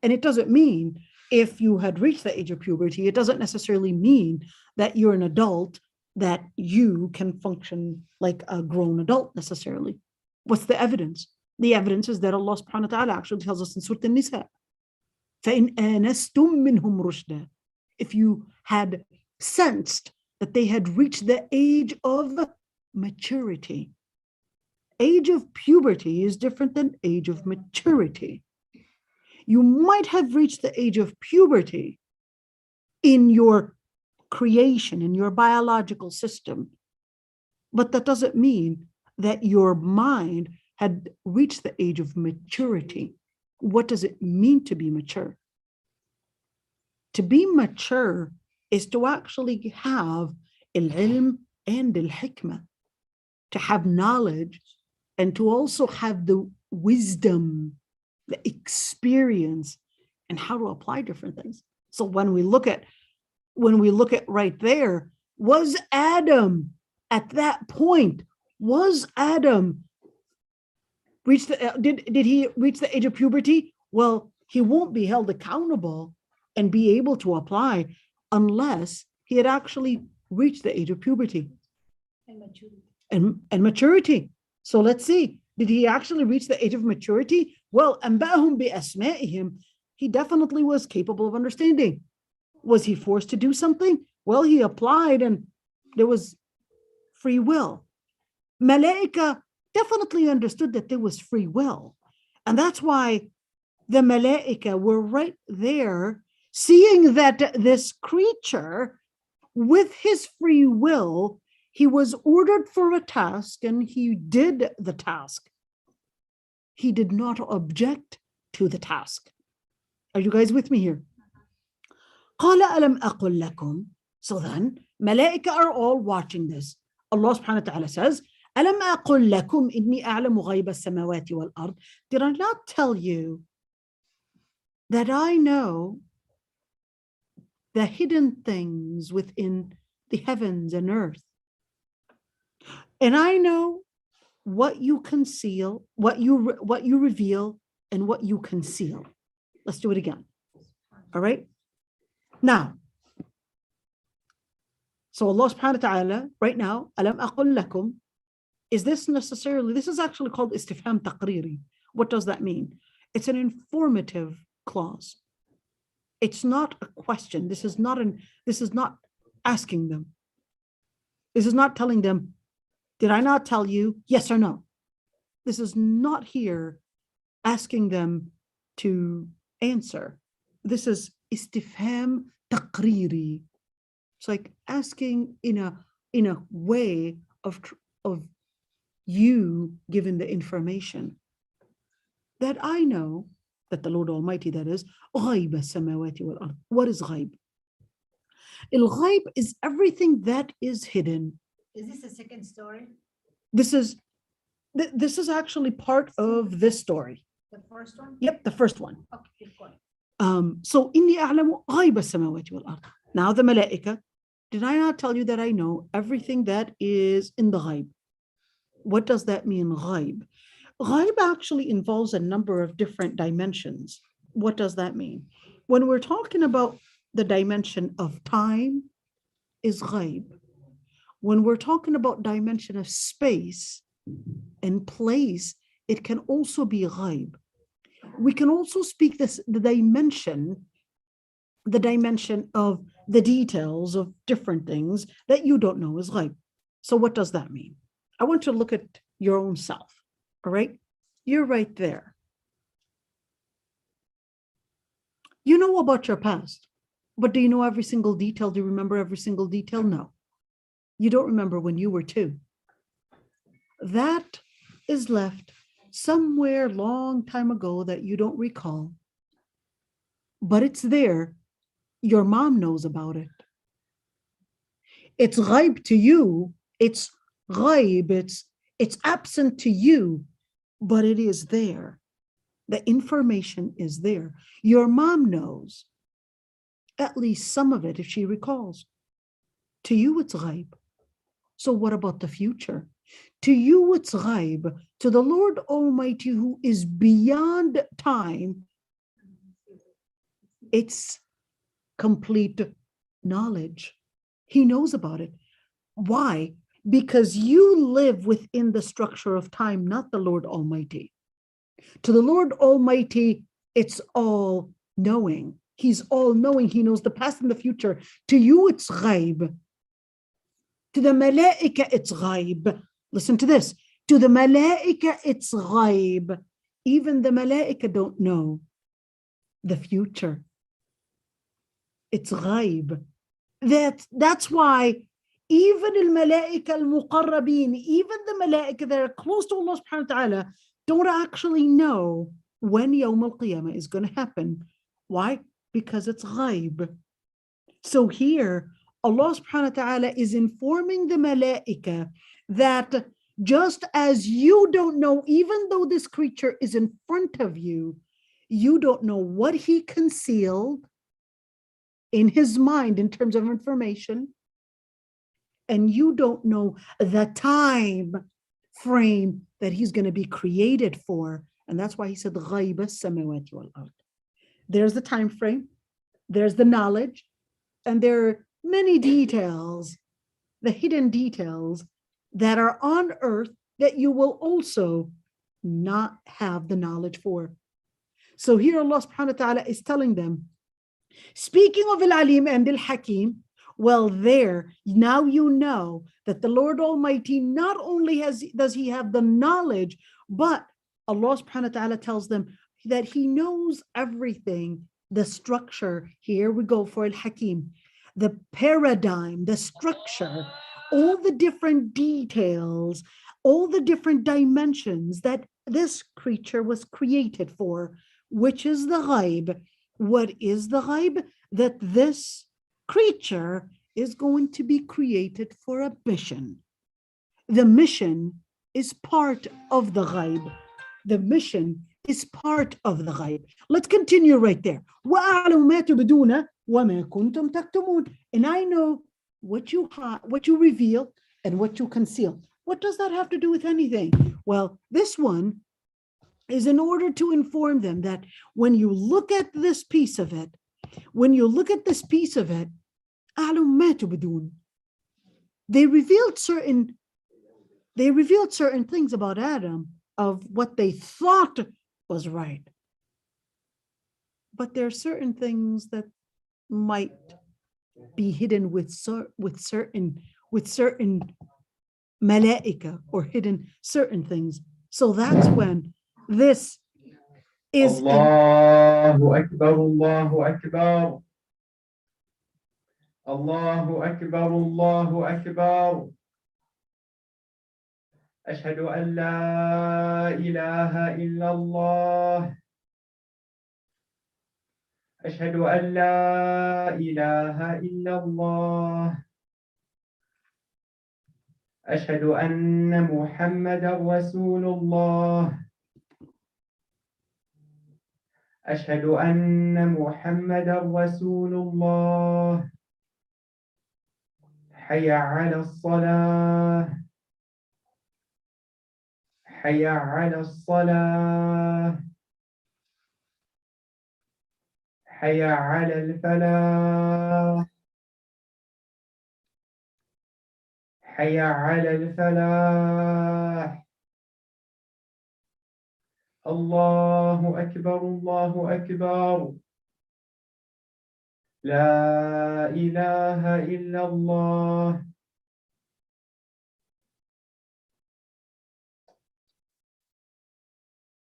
And it doesn't mean if you had reached the age of puberty, it doesn't necessarily mean that you're an adult, that you can function like a grown adult necessarily. What's the evidence? The evidence is that Allah subhanahu wa ta'ala actually tells us in Surah An-Nisa, فَإِنْ آنَسْتُم مِّنْهُمْ رُشْدًا. If you had sensed that they had reached the age of maturity. Age of puberty is different than age of maturity. You might have reached the age of puberty in your creation, in your biological system, but that doesn't mean that your mind had reached the age of maturity. What does it mean to be mature? To be mature is to actually have al-ilm and al-hikmah, to have knowledge and to also have the wisdom, the experience, and how to apply different things. So when we look at right there, was Adam at that point, was Adam did he reach the age of puberty? Well, he won't be held accountable and be able to apply unless he had actually reached the age of puberty and maturity. So let's see, did he actually reach the age of maturity? Well, أَنْبَأَهُمْ بِأَسْمَائِهِمْ. He definitely was capable of understanding. Was he forced to do something? Well, he applied and there was free will. Malaika definitely understood that there was free will. And that's why the Malaika were right there, seeing that this creature, with his free will, he was ordered for a task and he did the task. He did not object to the task. Are you guys with me here? قَالَ أَلَمْ أَقُلْ لَكُمْ. So then, Malaika are all watching this. Allah subhanahu wa ta'ala says, ألم أقل لكم إني أعلم غيب السماوات والأرض? Did I not tell you that I know the hidden things within the heavens and earth? And I know what you conceal, what you reveal, and what you conceal. Let's do it again. All right. Now, so Allah subhanahu wa ta'ala, right now, alam aqul lakum, is this necessarily, this is actually called istifham taqriri. What does that mean? It's an informative clause. It's not a question. This is not asking them. This is not telling them, did I not tell you yes or no? This is not here asking them to answer. This is istifham taqriri. It's like asking in a way of you giving the information that I know, that the Lord Almighty, that is, غيب السماوات والأرض. What is غيب? الغيب is everything that is hidden. Is this the second story? This is actually part of this story. The first one? Yep, the first one. Okay, keep going. So إني أعلم غيب السماوات والأرض. Now the malaika, did I not tell you that I know everything that is in the ghaib? What does that mean, ghaib? Ghaib actually involves a number of different dimensions. What does that mean? When we're talking about the dimension of time, is ghaib. When we're talking about dimension of space and place, it can also be ghaib. We can also speak the dimension of the details of different things that you don't know is ghaib. So what does that mean? I want you to look at your own self, all right? You're right there. You know about your past, but do you know every single detail? Do you remember every single detail? No. You don't remember when you were 2. That is left somewhere long time ago that you don't recall, but it's there. Your mom knows about it. It's ghaib to you. It's ghaib. It's absent to you, but it is there. The information is there. Your mom knows at least some of it if she recalls. To you, it's ghaib. So what about the future? To you, it's ghaib. To the Lord Almighty, who is beyond time, it's complete knowledge. He knows about it. Why? Because you live within the structure of time, not the Lord Almighty. To the Lord Almighty, it's all knowing. He's all knowing. He knows the past and the future. To you, it's ghaib. To the malaika, it's ghaib. Listen to this. To the malaika, it's ghaib. Even the malaika don't know the future. It's ghaib. That's why even al-malaika al-muqarrabin, even the malaika that are close to Allah subhanahu wa ta'ala, don't actually know when Yawm al-Qiyamah is going to happen. Why? Because it's ghaib. So here, Allah subhanahu wa ta'ala is informing the malaika that just as you don't know, even though this creature is in front of you, you don't know what he concealed in his mind in terms of information, and you don't know the time frame that he's going to be created for. And that's why he said غَيْبَ السَّمَوَاتِ وَالْأَرْضِ. There's the time frame, there's the knowledge, and there are many details, the hidden details that are on earth that you will also not have the knowledge for. So here Allah subhanahu wa ta'ala is telling them, speaking of Al-Alim and Al-Hakim, well, there, now you know that the Lord Almighty not only does he have the knowledge, but Allah subhanahu wa ta'ala tells them that he knows everything, the structure. Here we go for Al-Hakim, the paradigm, the structure, all the different details, all the different dimensions that this creature was created for, which is the ghaib. What is the ghaib? That this creature is going to be created for a mission. the mission is part of the ghaib. The mission is part of the ghaib. Let's continue right there. وَأَعْلَمُ مَا تُبْدُونَ وَمَا كُنْتُمْ تَكْتُمُونَ. And I know what you reveal and what you conceal. What does that have to do with anything? Well, this one is in order to inform them that when you look at this piece of it, أَعْلَمُ مَا تُبْدُونَ. They revealed certain things about Adam of what they thought was right. But there are certain things that might be hidden with certain malaika, or hidden certain things. So that's when this is Allahu Akbar, Allahu Akbar. Allahu Akbar, Allahu Akbar. أشهد أن لا إله إلا الله. أشهد أن لا إله إلا الله. أشهد أن محمدا رسول الله. أشهد أن محمدا رسول الله. حي على الصلاة. حي على الصلاة. حي على الفلاح. حي على الفلاح. الله أكبر، الله أكبر. لا إله إلا الله.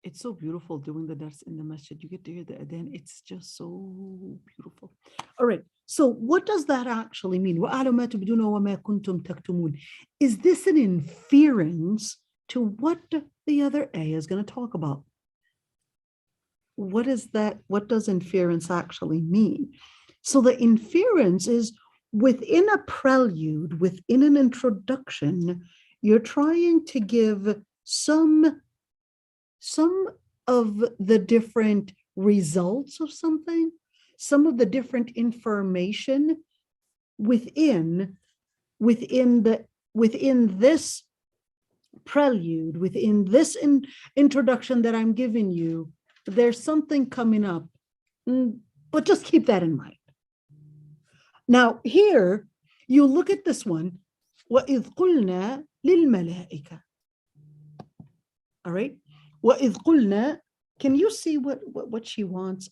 It's so beautiful doing the dars in the masjid. You get to hear the adhan. It's just so beautiful. All right. So what does that actually mean? وَأَعْلَمُ مَا تُبْدُونَ وَمَا كُنْتُمْ تَكْتُمُونَ. Is this an inference to what the other ayah is going to talk about? What is that? What does inference actually mean? So the inference is within a prelude, within an introduction, you're trying to give some of the different results of something, some of the different information within this prelude, within this introduction that I'm giving you. There's something coming up, but just keep that in mind. Now here, you look at this one, وَإِذْ قُلْنَا لِلْمَلَائِكَةِ. All right. وَإِذْ قُلْنَا, can you see what she wants?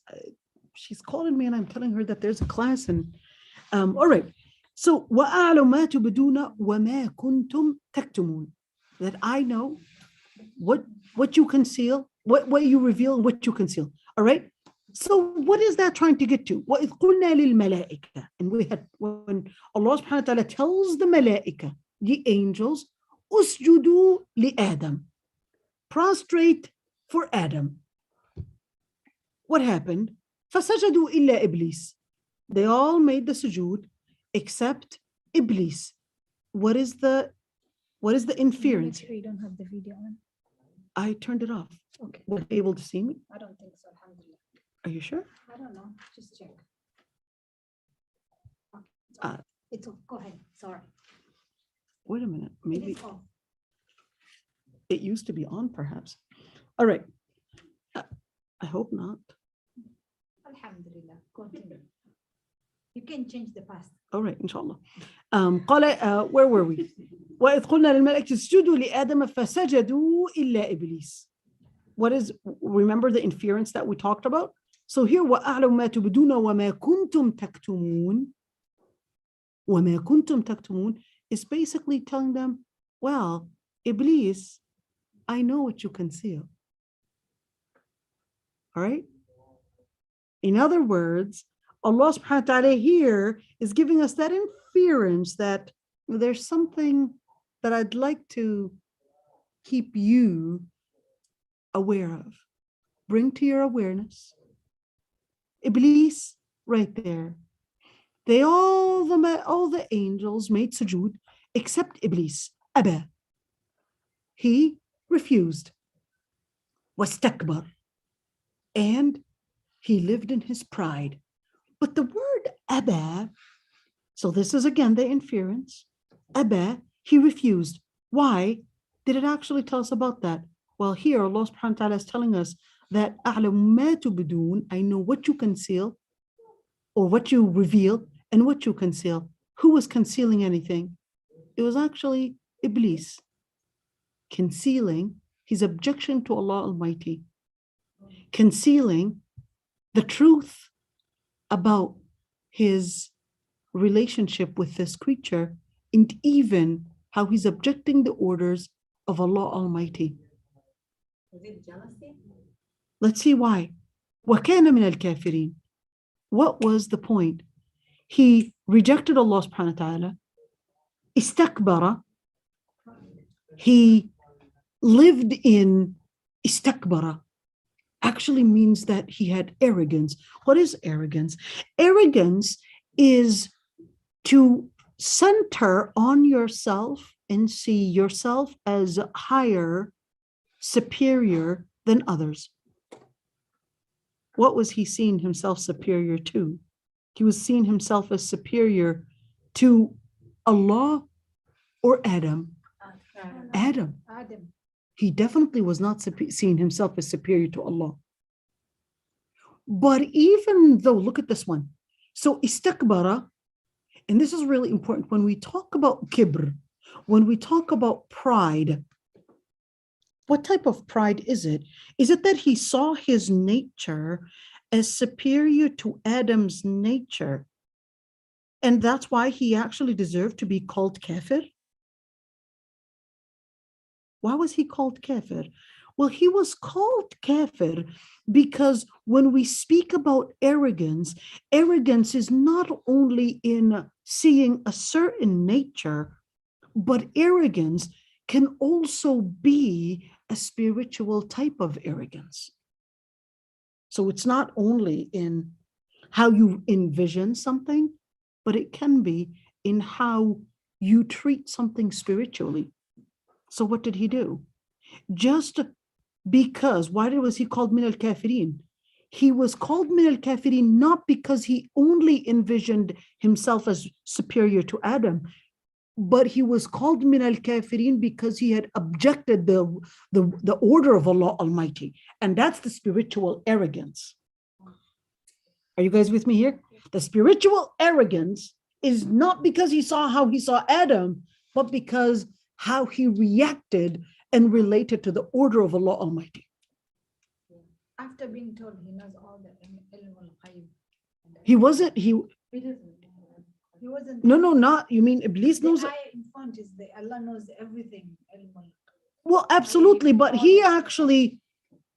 She's calling me and I'm telling her that there's a class. And all right. So وَأَعْلَمُ مَا تُبْدُونَ وَمَا كُنْتُمْ تَكْتُمُونَ. That I know what you conceal, what you reveal, and what you conceal. All right. So what is that trying to get to? وَإِذْ قُلْنَا لِلْمَلَائِكَةِ. And we had, when Allah subhanahu wa ta'ala tells the malaika, the angels, أُسْجُدُوا لِآدَمَ. Prostrate for Adam. What happened? فَسَجَدُوا إِلَّا إِبْلِيسِ. They all made the sujood except Iblis. What is the inference? Make sure you don't have the video on. I turned it off. Okay. Were they able to see me? I don't think so. Alhamdulillah. Are you sure? I don't know. Just check. Okay. Uh, It's off. Go ahead. Sorry. Wait a minute. It Maybe is off. it used to be on, perhaps. All right. I hope not. Alhamdulillah. Continue. You can change the past. All right, inshallah. Where were we? وَإِذْ قُلْنَا لِلْمَلَائِكَةِ اسْجُدُوا لِآدَمَ فَسَجَدُوا إِلَّا إِبْلِيسَ. Remember the inference that we talked about? So here, وَأَعْلَمُ مَا تُبْدُونَ وَمَا كُنْتُمْ تَكْتُمُونَ. وَمَا كُنْتُمْ تَكْتُمُونَ is basically telling them, well, Iblis, I know what you conceal. All right? In other words, Allah subhanahu wa ta'ala here is giving us that inference that there's something that I'd like to keep you aware of. Bring to your awareness. Iblis, right there. All the angels made sujood except Iblis. Aba. he refused. واستكبر. And he lived in his pride. But the word أبى, so this is again the inference. أبى, he refused. Why? Did it actually tell us about that? Well, here Allah subhanahu wa ta'ala is telling us that أعلم ما تبدون, I know what you conceal or what you reveal and what you conceal. Who was concealing anything? It was actually Iblis, concealing his objection to Allah Almighty, concealing the truth about his relationship with this creature, and even how he's objecting the orders of Allah Almighty. Was it jealousy? Let's see why. وَكَانَ مِنَ الْكَافِرِينَ. What was the point? He rejected Allah subhanahu wa ta'ala. Istakbara. He lived in istakbara. Actually means that he had arrogance. What is arrogance? Arrogance is to center on yourself and see yourself as higher, superior than others. What was he seeing himself superior to? He was seeing himself as superior to Allah or Adam? Adam. Adam. He definitely was not seeing himself as superior to Allah. But even though, look at this one. So istakbara, and this is really important when we talk about kibr, when we talk about pride, what type of pride is it? Is it that he saw his nature as superior to Adam's nature? And that's why he actually deserved to be called kafir? Why was he called kafir? Well, he was called kafir because when we speak about arrogance, arrogance is not only in seeing a certain nature, but arrogance can also be a spiritual type of arrogance. So it's not only in how you envision something, but it can be in how you treat something spiritually. So what did he do? Just because, why was he called min al-kafirin? He was called min al-kafirin not because he only envisioned himself as superior to Adam, but he was called min al-kafirin because he had objected the order of Allah Almighty. And that's the spiritual arrogance. Are you guys with me here? The spiritual arrogance is not because he saw how he saw Adam, but because how he reacted and related to the order of Allah Almighty. After being told he knows all the ilm al-ghaib. He wasn't, He wasn't. no, not, you mean Iblis The knows? eye in front is the Allah knows everything. Ilm al- Well, absolutely, but he actually,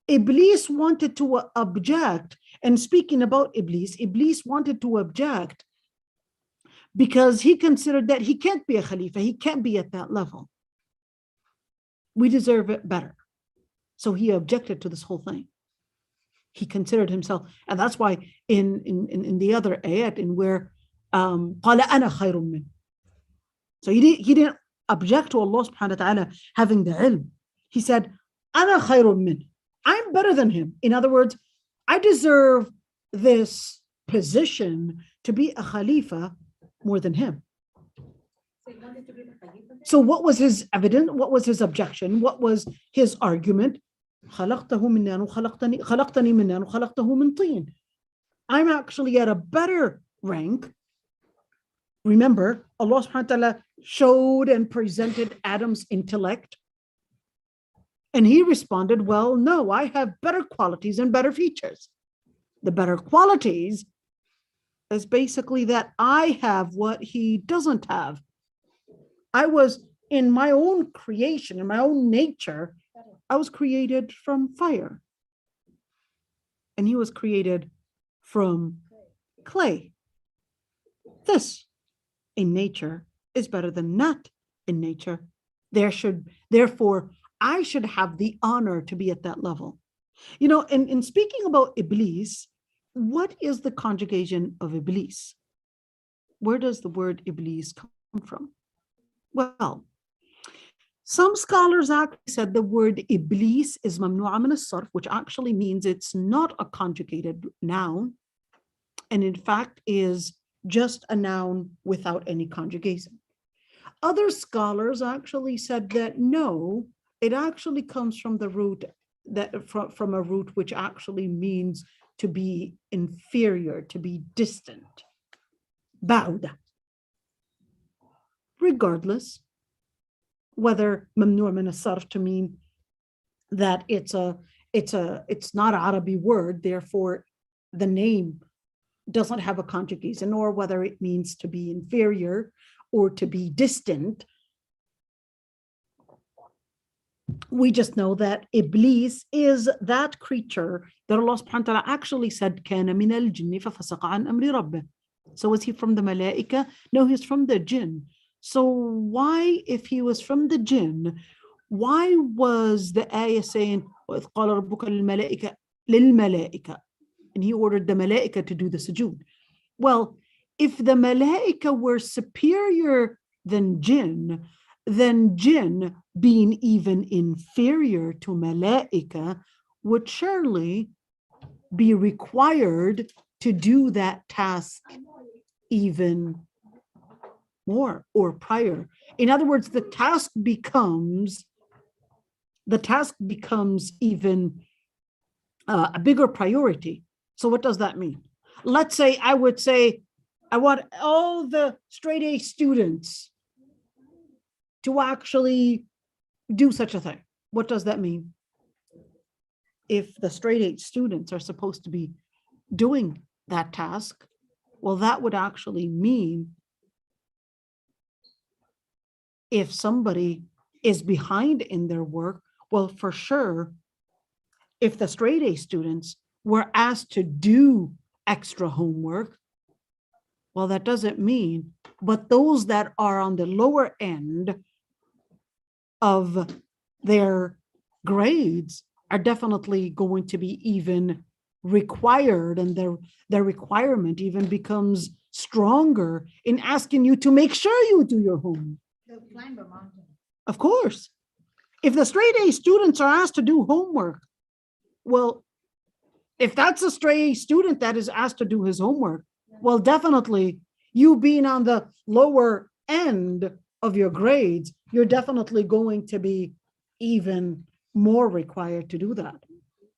Iblis wanted to object. And speaking about Iblis wanted to object because he considered that he can't be a Khalifa, he can't be at that level. We deserve it better. So he objected to this whole thing. He considered himself, and that's why in the other ayat, in where قال أنا خير من. So he didn't object to Allah subhanahu wa ta'ala having the ilm. He said, أنا خير من. I'm better than him. In other words, I deserve this position to be a Khalifa more than him. So he wanted to be the Khalifa then? So what was his evidence? What was his objection? What was his argument? خلقته من نار خلقتني من نار وخلقته من طين. I'm actually at a better rank. Remember, Allah subhanahu wa ta'ala showed and presented Adam's intellect. And he responded, well, no, I have better qualities and better features. The better qualities is basically that I have what he doesn't have. I was in my own creation, in my own nature, I was created from fire. And he was created from clay. This in nature is better than not in nature. Therefore, I should have the honor to be at that level. You know, in speaking about Iblis, what is the conjugation of Iblis? Where does the word Iblis come from? Well, Some scholars actually said the word iblis is mamnu'a min as-sarf, which actually means it's not a conjugated noun, and in fact is just a noun without any conjugation. Other scholars actually said that no, it actually comes from the root from a root which actually means to be inferior, to be distant. Ba'uda. Regardless, whether mamnu' min as-sarf to mean that it's not an Arabic word, therefore the name doesn't have a conjugation, or whether it means to be inferior or to be distant. We just know that Iblis is that creature that Allah subhanahu wa ta'ala actually said, كَانَ مِنَ الْجِنِّ فَفَسَقَ عَنْ أَمْرِ رَبِّهِ. So is he from the Malaika? No, he's from the Jinn. So why, if he was from the Jinn, why was the ayah saying, وَإِذْ قَالَ رَبُّكَ لِلْمَلَائِكَةِ لِلْمَلَائِكَةِ, and he ordered the Malaika to do the sujood? Well, if the Malaika were superior than Jinn, then Jinn, being even inferior to Malaika, would surely be required to do that task even more or prior. In other words, the task becomes even a bigger priority. So what does that mean? Let's say I would say, I want all the straight A students to actually do such a thing. What does that mean? If the straight A students are supposed to be doing that task, well, that would actually mean if somebody is behind in their work, well, for sure, if the straight A students were asked to do extra homework, well, that doesn't mean, but those that are on the lower end of their grades are definitely going to be even required, and their requirement even becomes stronger in asking you to make sure you do your homework. They'll climb a mountain. Of course. If the straight A students are asked to do homework, well, if that's a straight A student that is asked to do his homework, well, definitely you being on the lower end of your grades, you're definitely going to be even more required to do that.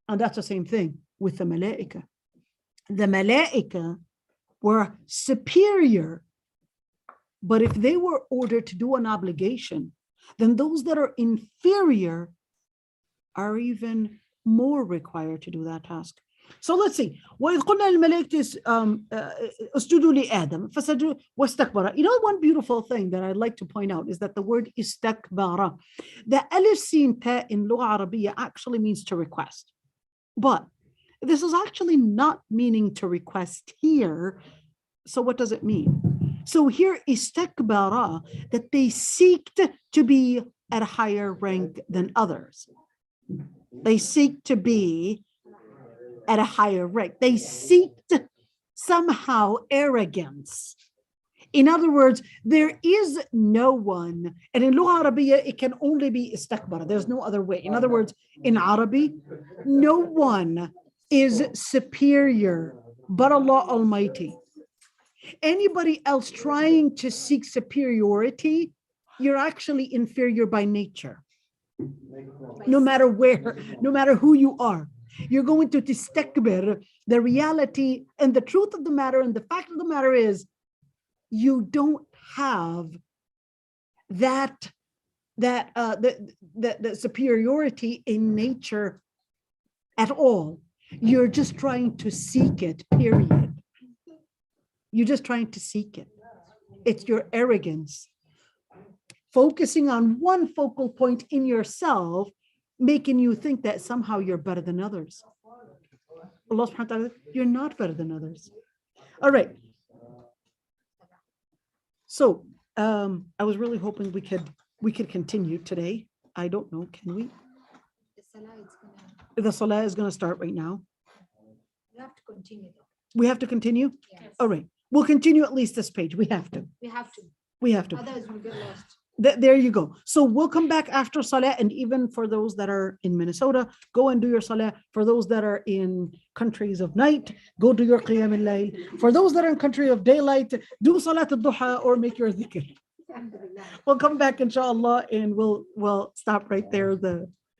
And that's the same thing with the Malaika. The Malaika were superior, but if they were ordered to do an obligation, then those that are inferior are even more required to do that task. So let's see. وَإِذْ قُلْنَا لِلْمَلَائِكَةِ اسْجُدُوا لِآدَمَ فَسَجَدُوا وَاسْتَكْبَرَ. You know, one beautiful thing that I'd like to point out is that the word istakbara, the alif sin ta in Lugha Arabiya actually means to request. But this is actually not meaning to request here. So what does it mean? So here istakbara, that they seeked to be at a higher rank than others. They seek to be at a higher rank. They seeked somehow arrogance. In other words, there is no one, and in Lugha Arabiya, it can only be istakbara. There's no other way. In other words, in Arabic, no one is superior but Allah Almighty. Anybody else trying to seek superiority, you're actually inferior by nature. No matter where, no matter who you are, you're going to tistakbir. The reality and the truth of the matter and the fact of the matter is, you don't have that the superiority in nature at all. You're just trying to seek it, period. You're just trying to seek it. It's your arrogance, focusing on one focal point in yourself, making you think that somehow you're better than others. Allah subhanahu wa ta'ala, you're not better than others. All right. So I was really hoping we could continue today. I don't know, can we? The salah is gonna start right now. You have to continue though. We have to continue? Yes. All right. We'll continue at least this page. We have to. We have to. We have to. Otherwise we'll get lost. There you go. So we'll come back after Salah, and even for those that are in Minnesota, go and do your Salah. For those that are in countries of night, go do your Qiyam al-Layl. For those that are in country of daylight, do Salat al-Duha or make your dhikr. We'll come back inshallah, and we'll stop right there.